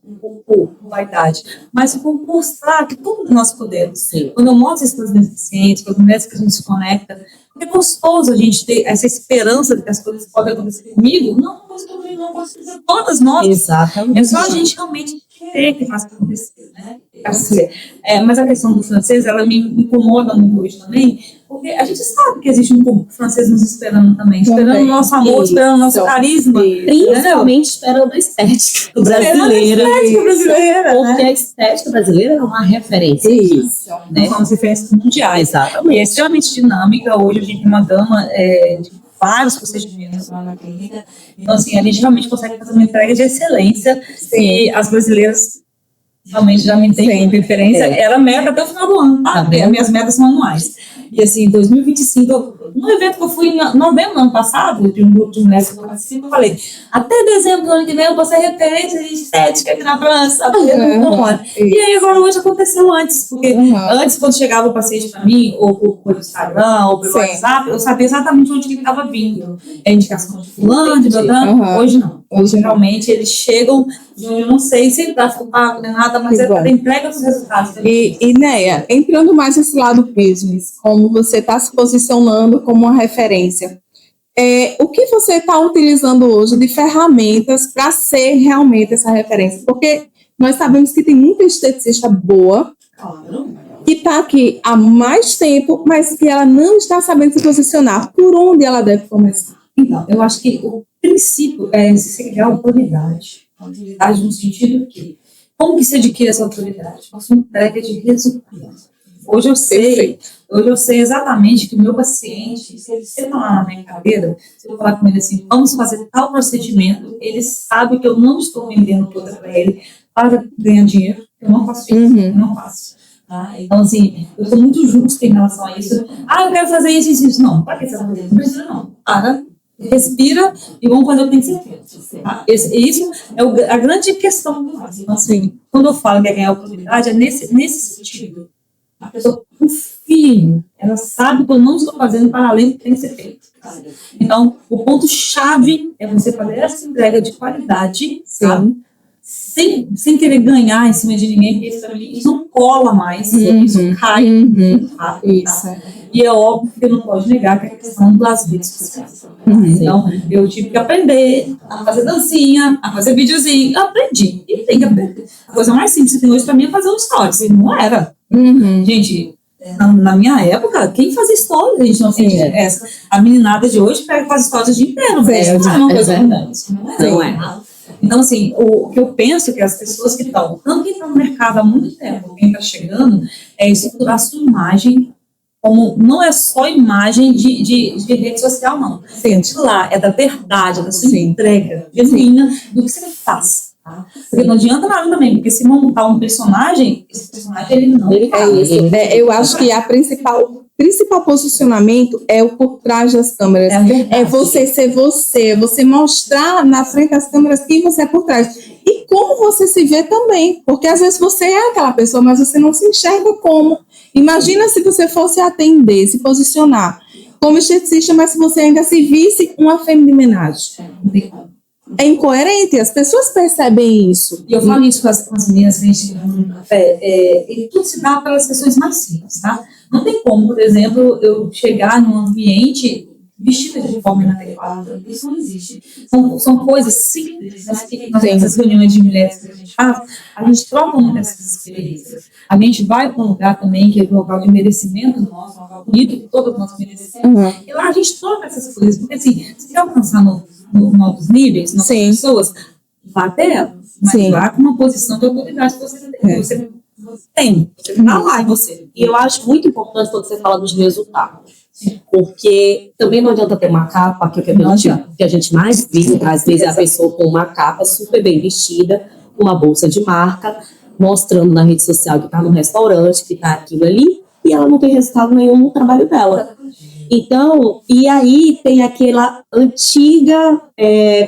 por vaidade, mas por mostrar que todos nós podemos. Sim. Quando eu mostro isso para os meus pacientes, para as mulheres que a gente se conecta, porque é gostoso a gente ter essa esperança de que as coisas podem acontecer comigo, não pode acontecer todas nós. Exatamente. É só a gente realmente querer que faça acontecer, né? Mas a questão do francês, ela me incomoda muito hoje também, porque a gente sabe que existe um público francês nos esperando também, esperando o nosso amor, esperando o nosso carisma. Principalmente esperando a estética brasileira. Porque né? a estética brasileira é uma referência. Isso. Nós somos referências mundiais. Exatamente. E é extremamente dinâmica. Hoje a gente tem uma gama de vários procedimentos lá na clínica. Então, assim, a gente realmente consegue fazer uma entrega de excelência. E as brasileiras realmente já me têm preferência. Era meta até o final do ano, tá? As minhas metas são anuais. E assim, em 2025, num evento que eu fui em novembro do ano passado, de um grupo de mulheres que eu participo, eu falei, até dezembro do ano que vem eu vou ser referência de estética aqui na França. E aí agora hoje aconteceu antes, porque antes, quando chegava o paciente para mim, ou pelo Instagram, ou pelo WhatsApp, eu sabia exatamente onde que ele estava vindo. É indicação de fulano, de Beltrano. Hoje não. Hoje realmente eles chegam, eu não sei se está pago nem nada, mas entrega os resultados. E Neia, entrando mais nesse lado business, como você está se posicionando como uma referência, o que você está utilizando hoje de ferramentas para ser realmente essa referência? Porque nós sabemos que tem muita esteticista boa, que está aqui há mais tempo, mas que ela não está sabendo se posicionar. Por onde ela deve começar? Então, eu acho que o princípio é se criar autoridade. Autoridade no sentido que, como que se adquire essa autoridade? Com uma entrega de resultados. Hoje eu sei exatamente que o meu paciente, se ele senta lá na minha cadeira, se eu falar com ele assim, vamos fazer tal procedimento, ele sabe que eu não estou vendendo coisa para ele para ganhar dinheiro. Eu não faço isso, eu não faço. Tá? Então, assim, eu sou muito justa em relação a isso. Eu quero fazer isso e isso. Não, para que você vai fazer isso? Não precisa, não. Respira e vamos fazer o que tem que ser feito. Tá? Isso é a grande questão do nós. Então, assim, quando eu falo que é ganhar oportunidade, é nesse sentido. A pessoa confia em mim. Ela sabe que eu não estou fazendo para além do que tem que ser feito. Tá? Então, o ponto-chave é você fazer essa entrega de qualidade, sabe? Sem querer ganhar em cima de ninguém, porque isso não cola mais, isso cai muito rápido. Tá? E é óbvio que eu não posso negar que é a questão das redes sociais. Então, eu tive que aprender a fazer dancinha, a fazer videozinho. Eu aprendi. E tem que aprender. A coisa mais simples que tem hoje para mim é fazer um stories. E não era. Gente, na minha época, quem fazia stories? A gente não tinha essa. A meninada de hoje faz stories o dia inteiro. Não é. Então, assim, o que eu penso que as pessoas que estão, tanto quem está no mercado há muito tempo, quem está chegando, é estruturar a sua imagem, como não é só imagem de rede social, não. Lá, é da verdade, é da sua entrega genuína do que você faz. Tá? Porque não adianta nada também, porque se montar um personagem, esse personagem ele não É isso. Eu acho que a principal posicionamento é o por trás das câmeras. É você ser você mostrar na frente das câmeras quem você é por trás. E como você se vê também. Porque às vezes você é aquela pessoa, mas você não se enxerga como. Imagina se você fosse atender, se posicionar como esteticista, mas se você ainda se visse uma fêmea de homenagem. É incoerente, as pessoas percebem isso. E eu falo isso com as meninas que a gente no café, e tudo se dá pelas questões mais simples, tá? Não tem como, por exemplo, eu chegar num ambiente vestida de forma inadequada. Isso não existe. São coisas simples, né? Essas reuniões de mulheres que a gente faz, a gente troca uma dessas experiências. A gente vai para um lugar também que é um local de merecimento nosso, um local bonito que todos nós merecemos. E lá a gente troca essas coisas, porque assim, se quer alcançar novos níveis, novas pessoas, vá até ela, mas vá com uma posição de autoridade que você tem. Você tá lá em você. E eu acho muito importante quando você fala dos resultados. Porque também não adianta ter uma capa, que a gente mais vê, às vezes é a pessoa com uma capa super bem vestida, uma bolsa de marca, mostrando na rede social que está no restaurante, que está aquilo ali, e ela não tem resultado nenhum no trabalho dela. Então, e aí tem aquela antiga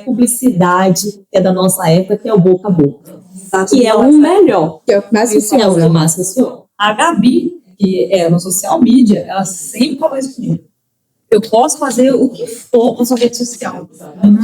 publicidade que é da nossa época, que é o boca a boca, que é o melhor. Que é o que mais funciona. A Gabi, que é no social media, ela sempre fala isso comigo. Eu posso fazer o que for na sua rede social,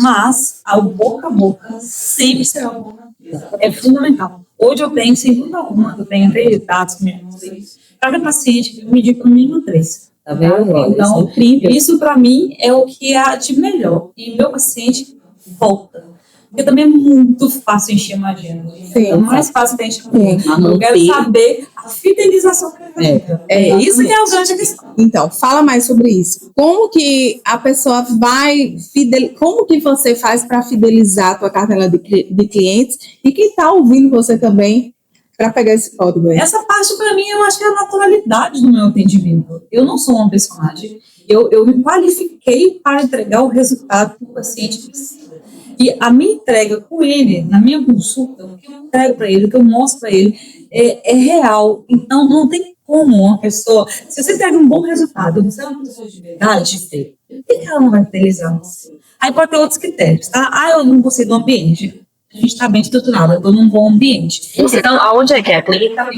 mas o boca a boca sempre será o boca a boca. É fundamental. Hoje eu tenho, sem dúvida alguma, eu tenho dados que me mostram isso. Cada paciente eu medico no mínimo 3. Tá vendo? Então, isso para mim é o que há de melhor. E meu paciente volta. Porque também é muito fácil encher uma agenda. É mais fácil ter encher uma agenda. Eu quero saber a fidelização que é isso que é o grande questão. Então, fala mais sobre isso. Como que a pessoa vai como que você faz para fidelizar a tua cartela de clientes e quem está ouvindo você também para pegar esse código aí? Essa parte, para mim, eu acho que é a naturalidade do meu atendimento. Eu não sou uma personagem. Eu me qualifiquei para entregar o resultado que o paciente precisa. E a minha entrega com ele, na minha consulta, o que eu entrego para ele, o que eu mostro para ele, é real. Então, não tem como uma pessoa... Se você entrega um bom resultado, você é uma pessoa de verdade, por que ela não vai fidelizar você? Aí pode ter outros critérios, tá? Eu não gostei do ambiente. A gente está bem estruturado, eu estou num bom ambiente. Então, aonde é que é? A clínica?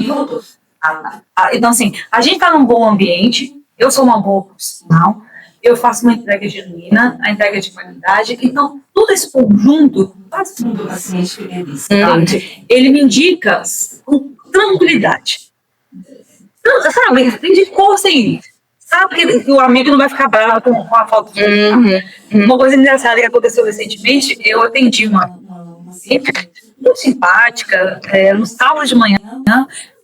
Então, assim, a gente está num bom ambiente, eu sou uma boa profissional, eu faço uma entrega genuína, a entrega de qualidade, então todo esse conjunto faz com que o paciente feliz. Ele me indica com tranquilidade. Sabe, indicou sem. Sabe que o amigo não vai ficar bravo com a foto dele. Uma coisa engraçada que aconteceu recentemente, eu atendi uma paciente muito simpática, no sábado de manhã.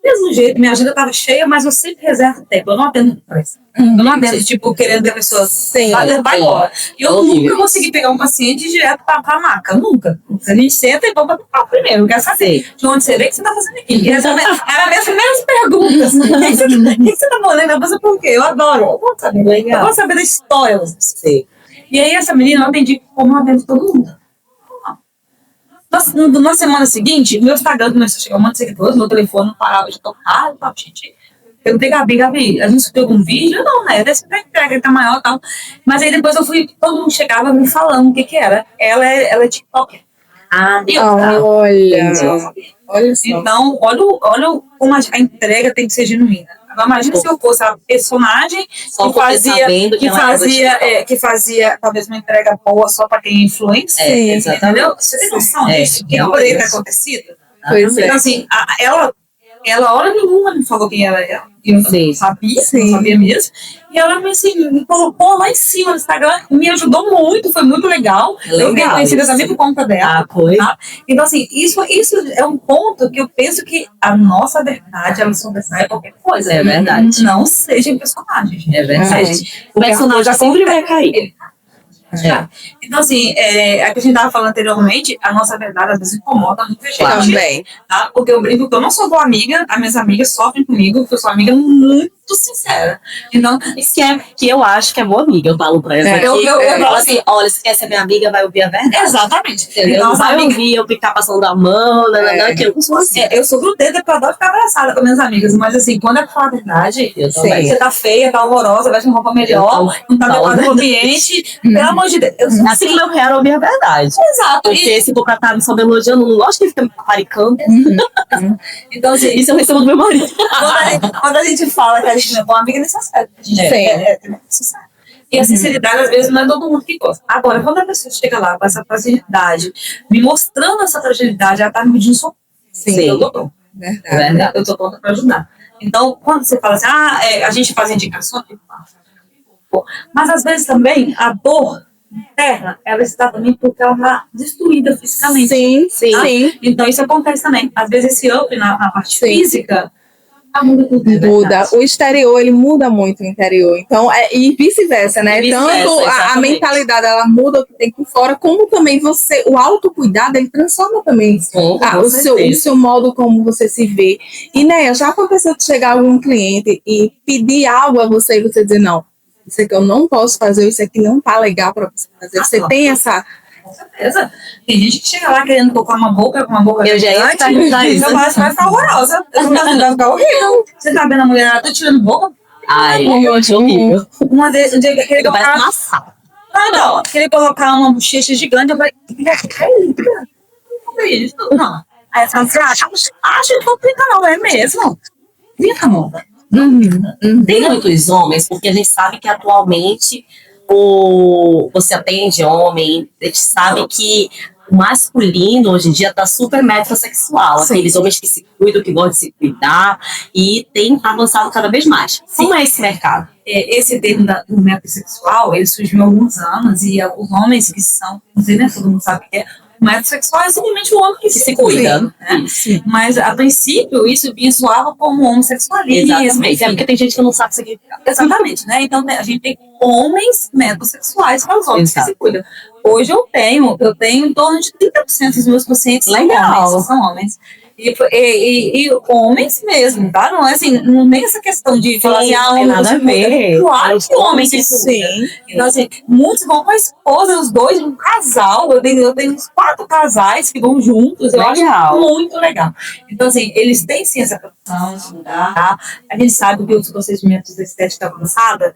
Mesmo jeito, minha agenda estava cheia, mas eu sempre reservo tempo. Eu não atendo pressa. Eu não atendo, tipo, querendo que a pessoa vai embora. E eu nunca consegui pegar um paciente direto para a maca. Nunca. A gente senta e vamos para o primeiro. Eu quero saber de onde você vem, o que você está fazendo aqui. Era as minhas primeiras perguntas. O que você está fazendo? Eu faço por quê? Eu adoro. Eu vou saber. Eu vou saber da história. E aí, essa menina, eu atendi como eu atendo todo mundo. Na semana seguinte, meu Instagram começou a chegar um monte de seguidores, meu telefone não parava de tocar, gente. Perguntei, Gabi, a gente subiu algum vídeo? Não, né? Desse entrega, ele tá maior e tal. Mas aí depois eu fui, todo mundo chegava me falando o que era. Ela é TikToker. Olha só. Então, olha como a entrega tem que ser genuína. Agora, imagina se eu fosse a personagem que fazia talvez uma entrega boa só para quem é influencer. Entendeu? Você tem noção disso? Que poderia ter acontecido? Então, assim, ela hora nenhuma me falou quem ela era. Eu não sabia mesmo. E ela me colocou lá em cima no Instagram, me ajudou muito, foi muito legal. Eu tenho conhecido também por conta dela. Tá? Então, assim, isso é um ponto que eu penso que a nossa verdade, ela sobressai qualquer coisa. É verdade. Não seja personagem. É verdade. O personagem sempre vai cair. Então, assim, a que a gente estava falando anteriormente, a nossa verdade às vezes incomoda muita gente. Também. Tá? Porque eu brinco que eu não sou boa amiga, as minhas amigas sofrem comigo, porque eu sou amiga muito muito sincera. Então, Que eu acho que é boa amiga, eu falo pra ela. Eu falo assim, olha, se quer ser minha amiga, vai ouvir a verdade. exatamente. Entendeu? Então, Não vai amiga, ouvir eu ficar passando a mão, que eu não sou assim. eu sou grudenta porque eu adoro ficar abraçada com minhas amigas, mas assim, quando é pra falar a verdade, Eu também. você tá feia, tá horrorosa, veste uma roupa melhor, não tá adequada ao ambiente, pelo amor de Deus. Eu sou Assim que eu quero ouvir a verdade. exato. Porque se for pra estar me só me elogiando, eu não gosto que fica me paparicando. Então, assim, Isso eu recebo do meu marido. quando a gente fala que a gente não é boa amiga, nesse aspecto. A gente Sim. é necessário. E a sinceridade, às vezes, não é todo mundo que gosta. Agora, quando a pessoa chega lá com essa fragilidade, me mostrando essa fragilidade, ela tá me pedindo socorro. Sim. Eu tô pronta. Verdade. Eu tô pronta para ajudar. Então, quando você fala assim, a gente faz indicações, mas às vezes também a dor interna, ela está também porque ela está destruída fisicamente. Sim, sim, Tá? sim. Então, isso acontece também. Às vezes, esse up na parte Sim. física, muda tudo. Muda. O exterior, ele muda muito o interior. Então, e vice-versa, né? E vice-versa, Tanto a exatamente. mentalidade, ela muda o que tem por fora, como também você, o autocuidado, ele transforma também Com o certeza. seu modo como você se vê. E, né, já aconteceu de chegar algum cliente e pedir algo a você e você dizer, não, isso aqui eu não posso fazer, isso aqui não tá legal para você fazer. Você tem essa... Com certeza. Tem gente que chega lá querendo tocar uma boca com uma boca Eu já ia gigante, perguntar isso. então vai ficar horrorosa. Vai ficar horrível. Você tá vendo a mulher, ela tá tirando boca. Ai, eu acho horrível. Uma vez, um dia que ele Parece colocar... uma sala. Não, queria colocar uma bochecha gigante, eu falei, que é isso? Não. Aí ela falou, acha que não pinta não, é mesmo. Pinta, moda. Tem muitos homens, porque a gente sabe que atualmente você atende homem, a gente sabe que o masculino hoje em dia tá super metrosexual. Sim. Aqueles homens que se cuidam, que gostam de se cuidar, e tem avançado cada vez mais. Como é esse mercado? Esse termo do metrosexual, ele surgiu há alguns anos, e os homens que são, não sei, né, todo mundo sabe o que é, o metrosexual é simplesmente o homem que se cuida. Né? Sim. Mas, a princípio, isso soava como homossexualismo. Exatamente. É porque tem gente que não sabe significar. Exatamente, né? Então, a gente tem homens metrosexuais para os homens Exato. que se cuidam. Hoje eu tenho em torno de 30% dos meus pacientes são homens. E homens mesmo, tá? Não é assim, não tem essa questão de falar assim, não tem nada a ver. Claro que homem se cuida. Sim. Então, assim, muitos vão com a esposa, os dois, um casal. Eu tenho uns 4 casais que vão juntos. Eu Legal. acho muito legal. Então, assim, eles têm sim essa preocupação de mudar. Tá? A gente sabe que os procedimentos de estética avançada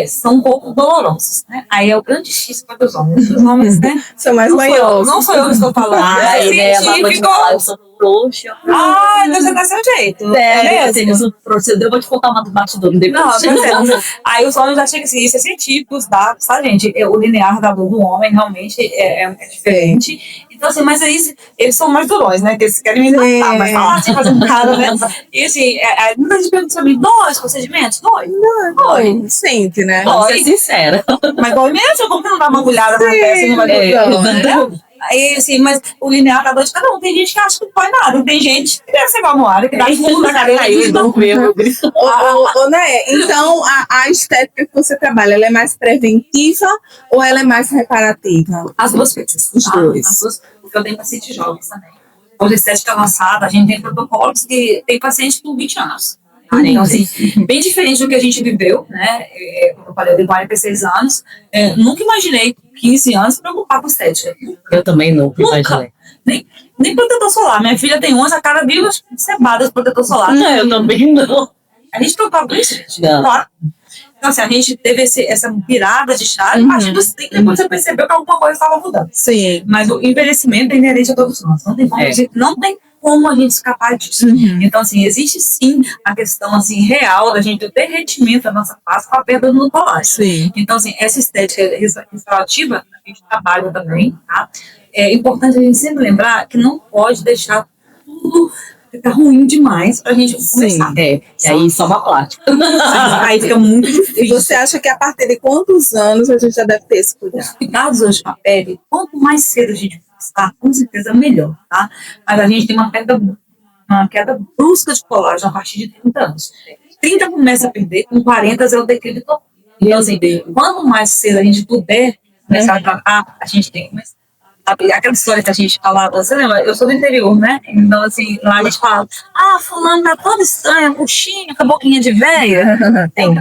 são um pouco dolorosos. Né? Aí é o grande X para os homens. Os homens, né? São mais manhosos. Não sou eu que estou falando. Ai, né? Científico. Eu sou frouxa. Ai, você dá seu jeito. Eu sou frouxa. Eu vou te contar uma do bastidor depois. Não, pois é. Aí os homens já chegam assim, isso é científico, os dados, tá, gente? O linear da dor do homem realmente é diferente. Então, assim, mas eles são mais durões, né? Que eles querem me matar, mas falar assim, fazer um cara, né? E assim, muita gente pergunta sobre dois procedimentos? Dois. Dói, sente, né? Vamos ser sincera. Mas dói mesmo, como que não dá uma agulhada na peça e não vai doer? Entendeu? Aí, assim, mas o linear da dor de cada um. Tem gente que acha que não dói nada. Tem gente que deve ser igual no ar, que dá fundo na cadeira e não Né? Então, a estética que você trabalha, ela é mais preventiva ou ela é mais reparativa? As duas coisas. Os dois. As duas, porque eu tenho pacientes jovens também. Hoje, estética avançada, a gente tem protocolos que tem pacientes com 20 anos. Tá? Então, assim, bem diferente do que a gente viveu, né? Como eu falei, eu tenho 46 anos. Nunca imaginei, 15 anos, preocupar com estética. Eu também nunca imaginei. Nem protetor solar. Minha filha tem 11, a cada viva cebadas de protetor solar. Não, eu também não. A gente preocupava com isso, gente. Não. Claro. Então, assim, a gente teve essa virada de chave, a partir dos 30, quando você percebeu que alguma coisa estava mudando. Sim. Mas o envelhecimento é inerente a todos nós. Não tem como a gente escapar disso. Então, assim, existe sim a questão assim, real da gente, o derretimento da nossa face com a perda do colágeno. Sim. Então, assim, essa estética restaurativa, a gente trabalha também, tá? É importante a gente sempre lembrar que não pode deixar tudo ficar ruim demais pra gente começar. E aí só uma plástica. Aí fica muito E difícil. você acha que a partir de quantos anos a gente já deve ter esse cuidado? Cuidados hoje com a pele, quanto mais cedo a gente começar, com certeza melhor, tá? Mas a gente tem uma queda brusca de colágeno a partir de 30 anos. 30 começa a perder, com 40 é o declínio total. Então, assim, quanto mais cedo a gente puder começar a tratar, a gente tem que começar. Aquela história que a gente falava, você lembra? Eu sou do interior, né? Então, assim, lá a gente fala, fulano tá toda estranha, coxinha, com a boquinha de véia. Tem.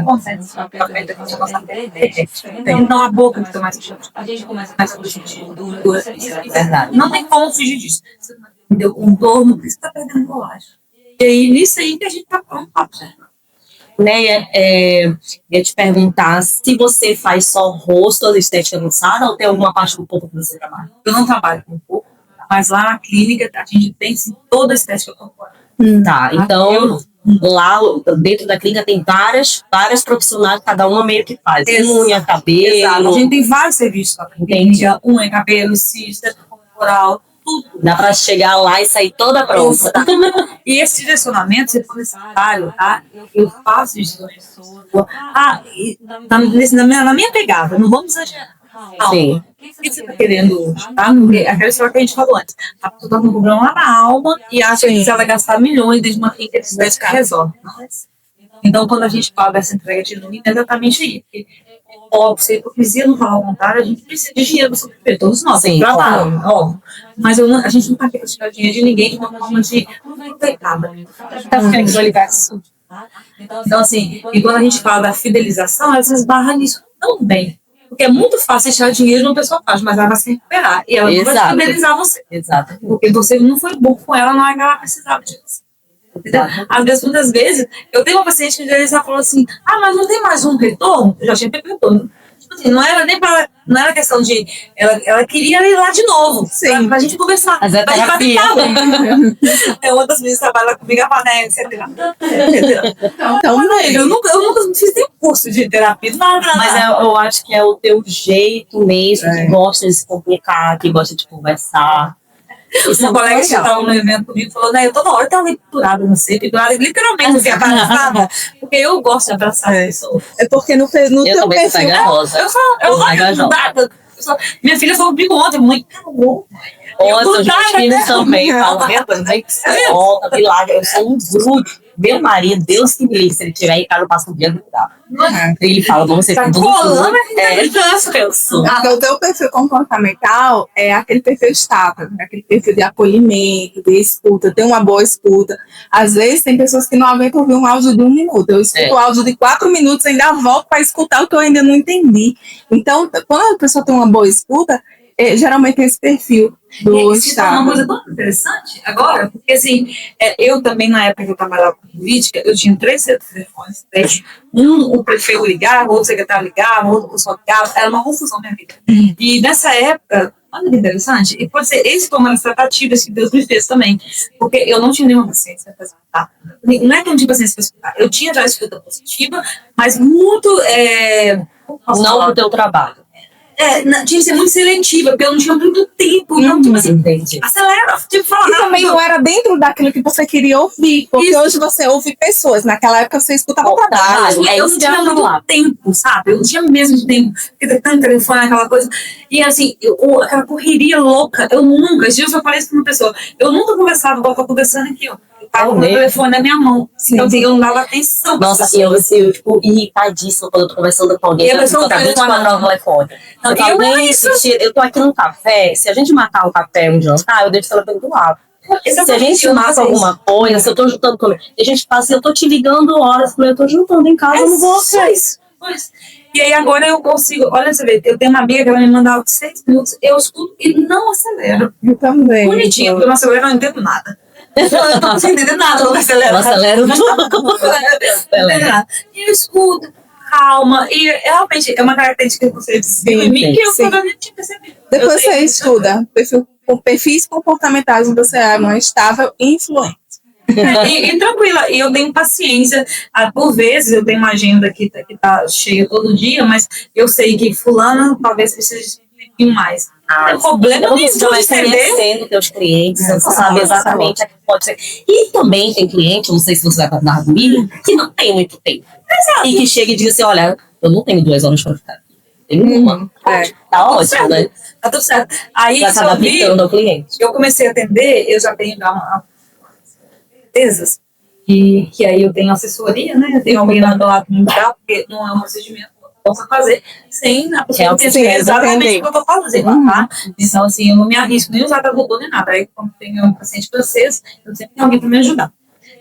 Então, a boca fica mais puxada. A gente começa mais a sentir dura. Verdade. Não tem como fugir disso. Você não deu contorno, por isso tá perdendo colágeno. E aí, nisso aí que a gente tá pronto, certo? Né, ia te perguntar se você faz só rosto ou estética avançada ou tem alguma parte do corpo que você trabalha? Eu não trabalho com o corpo, mas lá na clínica a gente tem sim, toda a estética corporal. Tá, então lá dentro da clínica tem várias profissionais, cada uma meio que faz. Unha, cabelo. Exato. A gente tem vários serviços lá. Clínica, unha, cabelo, estética corporal, tudo. Dá pra chegar lá e sair toda pronta. E esse direcionamento, se for necessário, tá? Eu faço isso com a pessoa. Na minha pegada, não vamos exagerar. Sim. O que você está querendo hoje? Tá? Aquela história que a gente falou antes. A pessoa está com um problema lá na alma e acha que se ela gastar milhões de uma clínica de estética resolve. Então, quando a gente fala dessa entrega de número, é exatamente isso. Óbvio, se a hipocrisia não falar ao contrário, a gente precisa de dinheiro para sobreviver, todos nós. Sim, claro. Óbvio. Mas a gente não está querendo tirar dinheiro de ninguém de uma forma de aproveitada. Está ficando visualização. Então, assim, e quando a gente fala da fidelização, ela se esbarra nisso também. Porque é muito fácil deixar dinheiro de uma pessoa fácil, mas ela vai se recuperar. E ela não vai fidelizar você. Exato. Porque você não foi bom com ela na hora que ela precisava disso. Às vezes, muitas vezes, eu tenho uma paciente que já falou assim, mas não tem mais um retorno? Eu já tinha feito retorno. Tipo assim, não era questão de... Ela queria ir lá de novo. Sim. Pra gente conversar. Mas é terapia. É uma das meninas que trabalha comigo, ela fala, né, etc. Então, Eu nunca fiz nenhum curso de terapia, nada. Mas eu acho que é o teu jeito mesmo, que gosta de se complicar, que gosta de conversar. Uma colega que estava no evento comigo falou, né, eu toda hora estava pendurada, não sei, pendurada literalmente, assim, abraçada, porque eu gosto de abraçar as pessoas. É porque no teu perfil... Minha filha falou comigo ontem, mãe, os meus filhos também falam, mãe, que você volta, milagre, eu sou um grude. Meu marido, Deus que me livre, se ele tiver em casa, eu passo o dia no lugar. Ele fala, vamos ser tudo colando, eu sou. Porque o teu perfil comportamental é aquele perfil estável, aquele perfil de acolhimento, de escuta, ter uma boa escuta. Às vezes tem pessoas que não aguentam ouvir um áudio de 1 minuto. Eu escuto o áudio de 4 minutos, ainda volto para escutar o que eu ainda não entendi. Então, quando a pessoa tem uma boa escuta, geralmente tem esse perfil do estável. Uma coisa tão interessante agora, porque assim, eu também, na época que eu trabalhava com política, eu tinha 3 telefones. O prefeito ligava, outro secretário ligava, outro pessoal ligava, era uma confusão na minha vida. E nessa época, olha que interessante, e pode ser esse foi uma das tratativas que Deus me fez também, porque eu não tinha nenhuma paciência para escutar. Não é que eu não tinha paciência para escutar, eu tinha já escuta positiva, mas muito. Não pro teu trabalho. Tinha que ser muito seletiva, porque eu não tinha muito tempo. Não, tipo assim, acelera, tipo, fala. E também não era dentro daquilo que você queria ouvir, porque hoje você ouve pessoas. Naquela época você escutava o trabalho. Eu não tinha muito tempo, sabe? Eu não tinha mesmo de tempo, porque tanto telefone, aquela coisa. E assim, aquela correria louca, eu nunca, às vezes eu falei isso pra uma pessoa, eu nunca conversava igual eu tô conversando aqui, ó. Eu tava com o telefone na minha mão. Então, assim, eu não dava atenção. Nossa, eu fico irritadíssima quando eu tô conversando com alguém. E a pessoa tá 24 horas no telefone. Eu tô aqui no café, se a gente marcar um café, um jantar, eu deixo o telefone do lado. Se a gente marca alguma coisa, se eu tô juntando com a gente passa, eu tô te ligando horas, eu tô juntando em casa, eu não vou fazer isso. E aí agora eu consigo, olha, você vê, eu tenho uma amiga que ela me manda 6 minutos, eu escuto e não acelero. Eu também. Bonitinho, porque eu não acelero, eu não entendo nada. Eu não consigo entender nada, eu não acelero. Eu acelero tudo. E eu escuto, calma, e realmente é uma característica que você viu em mim que eu provavelmente tinha percebido. Depois você estuda perfis comportamentais onde você é mais estável e influente. E tranquila, e eu tenho paciência. Por vezes eu tenho uma agenda que tá cheia todo dia, mas eu sei que fulano talvez precise de um pouquinho mais. Não tem problema nenhum de conhecendo teus clientes, você sabe exatamente a que pode ser. E também tem cliente, não sei se você vai concordar comigo, que não tem muito tempo. Exato. E que chega e diz assim, olha, eu não tenho 2 horas para ficar. Tenho uma. Tá ótimo, né? Tá tudo certo. Aí vai acabar aplicando ao cliente. Eu comecei a atender, eu já tenho certezas, que aí eu tenho assessoria, né? Eu tenho alguém lá do lado para me dar, porque não é um procedimento possa fazer sem a pessoa Sim, entender exatamente entender. o que eu vou fazer, tá? Então, assim, eu não me arrisco nem usar tradutor nem nada. Aí, quando tem um paciente francês, eu sempre tenho alguém para me ajudar.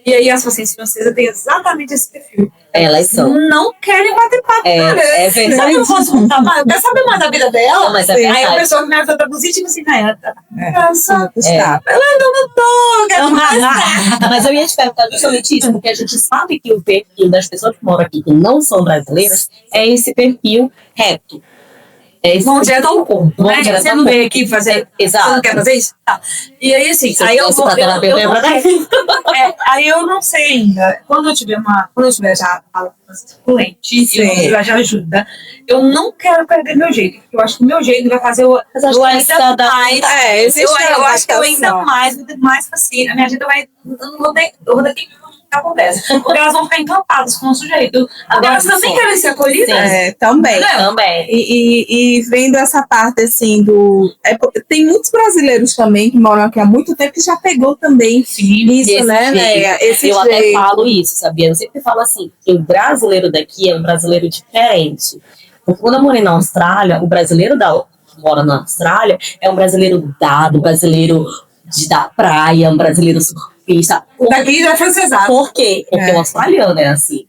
E aí, as pacientes francesas têm exatamente esse perfil. Elas são. Não querem bater papo, cara. É verdade. Sabe, eu não posso contar mais. Eu quero saber mais da vida dela. Não, mas é Aí a verdade. pessoa que me ajuda a traduzir, tipo assim, ela tá cansada. Está. Ela não toca, Mas eu ia te perguntar justamente isso, porque a gente sabe que o perfil das pessoas que moram aqui, que não são brasileiras, é esse perfil reto. É esse vão direto ao ponto, Vão né? direto Você ao não ponto. veio aqui fazer... Exato. Você não quer fazer isso? Tá. E aí, assim, Se aí eu fosse vou... pra terapeuta, eu ia pra aí eu não sei ainda. Quando eu tiver já fluente, Sim. e eu já ajuda, eu não quero perder meu jeito. Eu acho que o meu jeito vai fazer eu Mas acho que essa da- eu acho que eu ainda mais assim, a minha vida vai... Eu vou ter que acontece. Porque elas vão ficar encantadas com o nosso jeito. Agora elas também querem ser acolhidas. Também. Também. E vendo essa parte assim tem muitos brasileiros também que moram aqui há muito tempo que já pegou também isso, Esse né, jeito. Néia? Esse Eu até jeito. falo isso, sabia? Eu sempre falo assim, que o brasileiro daqui é um brasileiro diferente. Porque quando eu morei na Austrália, o brasileiro que mora na Austrália é um brasileiro dado, um brasileiro da praia, um brasileiro surfista. Daqui já é francesado. Por quê? Porque o australiano é assim.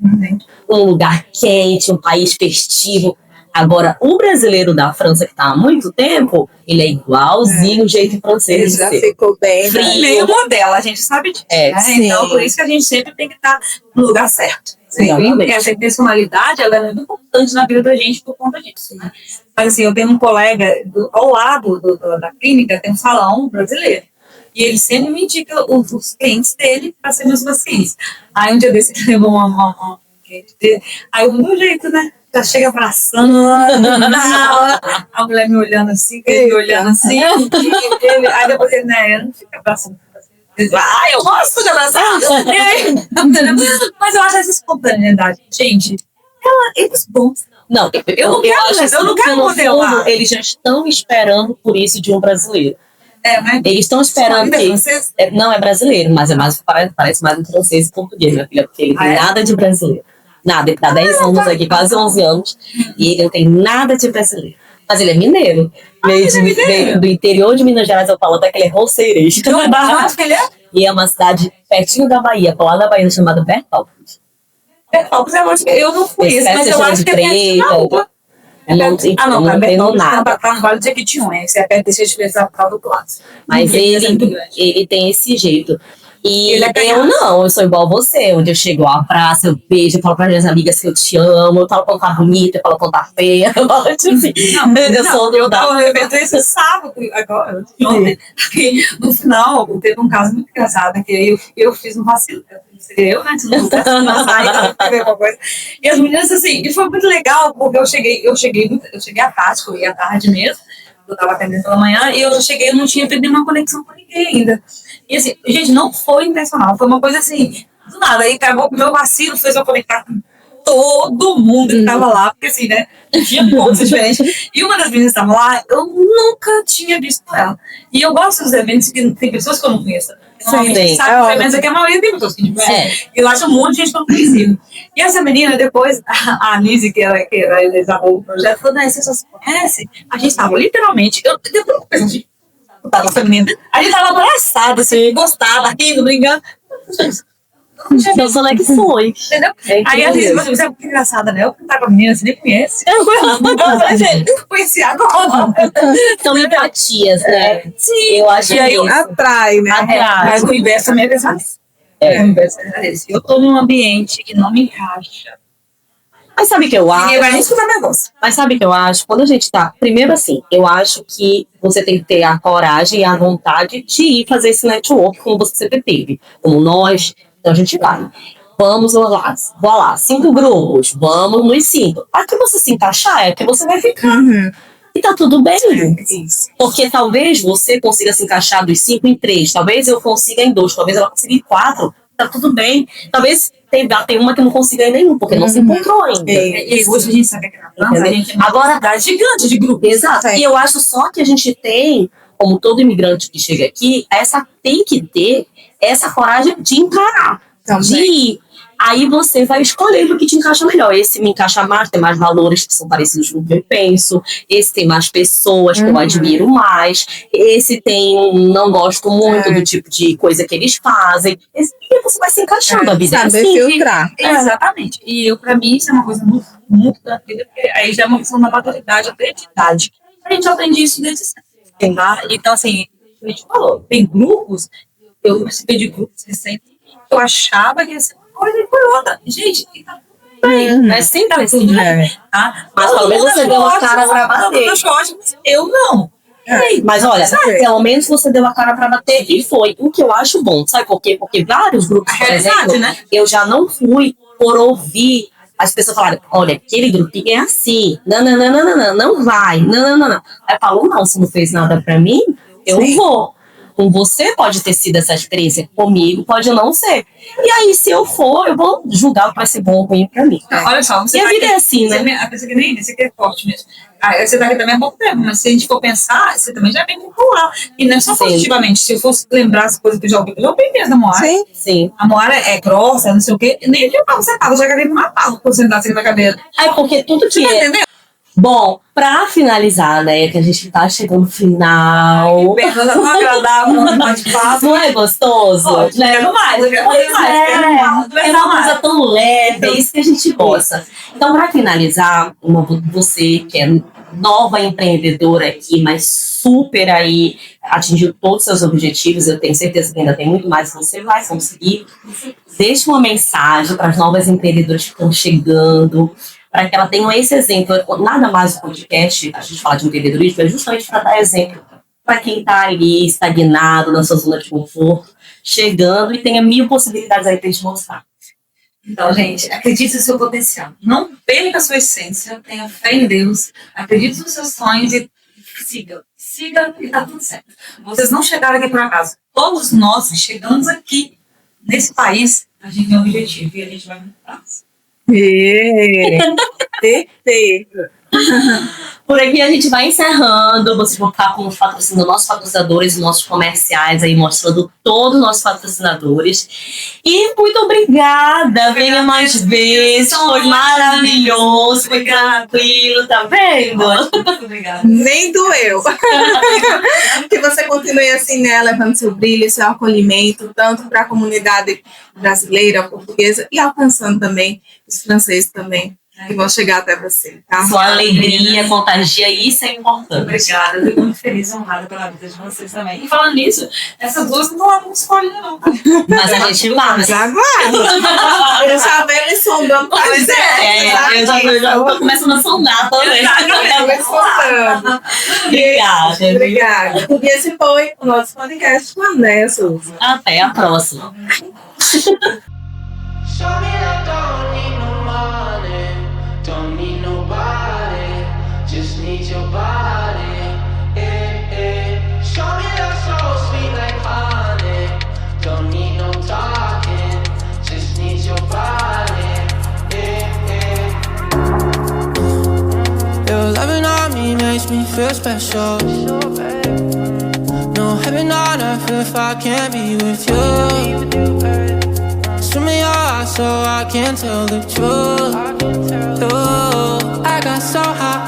Um lugar quente, um país festivo. Agora, o brasileiro da França, que está há muito tempo, ele é igualzinho o jeito francês Ele de já ser. ficou bem. Frio. E meio modelo, a gente sabe disso. Né? sim. Então, por isso que a gente sempre tem que estar no lugar certo. Exatamente. E essa intencionalidade, ela é muito importante na vida da gente por conta disso. Né? Mas assim, eu tenho um colega ao lado da clínica, tem um salão brasileiro. E ele sempre me indica os clientes dele para ser meus pacientes. Aí um dia desse ele levou uma cliente dele. Aí eu, do meu jeito, né? Já chega abraçando, a mulher me olhando assim, ele me olhando assim. Aí depois ele, né, não fica abraçando. Eu gosto de abraçar. Mas eu acho essa espontaneidade. Gente, eles vão. Não, eu não quero modelar. fundo, eles já estão esperando por isso de um brasileiro. Né? Eles estão esperando que... Não é brasileiro, mas parece mais um francês e português, minha filha, porque ele tem nada de brasileiro. Nada, ele tá 10 anos aqui, quase 11 anos, e ele não tem nada de brasileiro. Mas ele é mineiro. Veio do interior de Minas Gerais, eu falo até que ele é roceirense. E é uma cidade pertinho da Bahia, lá da Bahia, chamada Bertópolis. Eu não conheço, mas eu acho que é perto da rua. Não tenho nada. Tá no Vale do Jequitinhonha, esse é perto, deixa eu ver se do lado. Mas ele tem esse jeito. E eu sou igual você, onde eu chego à praça, eu beijo, eu falo para minhas amigas que eu te amo, eu falo quando tá bonita, eu falo quando tá feia, eu falo assim. Eu tava evento esse sábado, agora, ontem, no final, teve um caso muito engraçado, que eu fiz um vacilo. Eu, né? E as meninas, assim, e foi muito legal, porque eu cheguei à tarde, eu ia à tarde mesmo, eu estava atendendo pela manhã, e eu já cheguei, eu não tinha feito nenhuma conexão com ninguém ainda. E assim, gente, não foi intencional, foi uma coisa assim, do nada, aí acabou o meu vacilo, fez eu conectar com todo mundo que estava lá, porque assim, né, tinha pontos diferentes. E uma das meninas que estava lá, eu nunca tinha visto ela. E eu gosto dos eventos que tem pessoas que eu não conheço. Sim, sabe, os eventos aqui, a maioria tem pessoas que a gente conhece. E eu acho um monte de gente que eu não conhecia. E essa menina, depois, a Lizzie, que ela o projeto, falou, né, você só se conhece? A gente estava literalmente, eu pensei, essa menina, a gente estava abraçada, assim, gostava, rindo, brincando. São conexões. Entendeu? Aí a Lizzie, você é muito engraçada, né? Eu cantar com a menina, você nem conhece. Eu conheci agora. São empatias, né? Sim. Eu acho que aí atrai, né? Mas o inverso também é pensar nisso. O inverso é esse. Eu tô num ambiente que não me encaixa. Mas sabe o que eu acho? Ninguém vai nem escutar negócio. Mas sabe o que eu acho? Quando a gente tá... Primeiro assim, eu acho que você tem que ter a coragem e a vontade de ir fazer esse network como você sempre teve. Como nós. Então a gente vai. Vamos lá, 5 grupos. Vamos nos 5. Aqui você se encaixar é que você vai ficar. E tá tudo bem. Isso. Porque talvez você consiga se encaixar dos 5 em 3. Talvez eu consiga em 2. Talvez ela consiga em 4. Tá tudo bem. Talvez tem uma que não consiga em nenhum, porque não se encontrou ainda. E hoje a gente sabe que na França a gente tem uma agora gigante de grupos. Exato. E eu acho só que a gente tem, como todo imigrante que chega aqui, tem que ter essa coragem de encarar. De ir. Aí você vai escolhendo o que te encaixa melhor. Esse me encaixa mais, tem mais valores que são parecidos com o que eu penso. Esse tem mais pessoas que eu admiro mais. Esse tem, não gosto muito do tipo de coisa que eles fazem. E você vai se encaixando a vida. Saber assim. filtrar. Exatamente. E eu, pra mim, isso é uma coisa muito, muito da vida, porque aí já é uma questão da maturidade, da identidade. A gente aprende isso desde sempre, tá? Então, assim, a gente falou, tem grupos, eu participei de grupos recentes, eu achava que ia ser uma coisa e foi outra. Gente, tá tudo bem. Não é sempre assim, né? Tá? Mas pelo menos você deu a cara pra bater. Eu não. Mas olha, pelo menos você deu a cara pra bater e foi. O que eu acho bom, sabe por quê? Porque vários grupos, por exemplo, né? eu já não fui por ouvir as pessoas falarem, olha, aquele grupinho é assim, não vai, não. Aí eu falo, não, se não fez nada pra mim, eu vou. Com você pode ter sido essa experiência, comigo pode não ser. E aí, se eu for, eu vou julgar para ser bom ou ruim pra mim. Olha só, você e a vida é assim, né? A pessoa que nem você que é forte mesmo. Você tá aqui também há pouco tempo, mas se a gente for pensar, você também já é bem popular. E não é só positivamente. Se eu fosse lembrar as coisas que eu já ouvi mesmo da Moara. Sim. A Moara é grossa, não sei o quê. Nem que eu tava sentada, eu já queria me matar por sentar assim na cadeira. Aí, porque tudo que é. Entendeu? Bom, pra finalizar, né, que a gente tá chegando no final. Pergunta tão agradável, Não é gostoso? né? Quero mais, eu quero mais. É uma coisa tão leve, é isso que a gente gosta. Então, pra finalizar, você que é nova empreendedora aqui, mas super aí, atingiu todos os seus objetivos, eu tenho certeza que ainda tem muito mais que você vai conseguir. Deixe uma mensagem para as novas empreendedoras que estão chegando, para que ela tenha esse exemplo. Nada mais o podcast, a gente fala de empreendedorismo, é justamente para dar exemplo para quem está ali estagnado na sua zona de conforto, chegando e tenha 1000 possibilidades aí para gente mostrar. Então, gente, acredite no seu potencial. Não perca a sua essência, tenha fé em Deus, acredite nos seus sonhos e siga. Siga e tá tudo certo. Vocês não chegaram aqui por acaso. Todos nós que chegamos aqui, nesse país, a gente tem um objetivo e a gente vai muito próximo. Perfeito. Por aqui a gente vai encerrando. Vocês vão ficar com os patrocinadores, nossos patrocinadores e nossos comerciais aí, mostrando todos os nossos patrocinadores. E muito obrigada. Venha mais vezes. Foi maravilhoso. Foi tranquilo, tá vendo? Muito obrigada. Nem doeu. Que você continue assim, né? Levando seu brilho, seu acolhimento, tanto para a comunidade brasileira, portuguesa e alcançando também os franceses também, que vão chegar até você, tá? Sua alegria contagia, isso é importante. Obrigada, eu tô muito feliz e honrada pela vida de vocês também. E falando nisso, essas duas não estão lá no escolha, não, tá? Mas a gente vai. Já vai. Eu já venho me sondando para Pois é, eu já tô começando a sondar também. Obrigada. Obrigada. E esse foi o nosso podcast com a Andréa Souza. Até a próxima. Show me that don't need no money, don't need nobody, just need your body. Show me that soul sweet like honey, don't need no talking, just need your body. Your loving on me makes me feel special. No heaven on earth if I can't be with you. Show me your eyes so I can tell the truth. I got so high,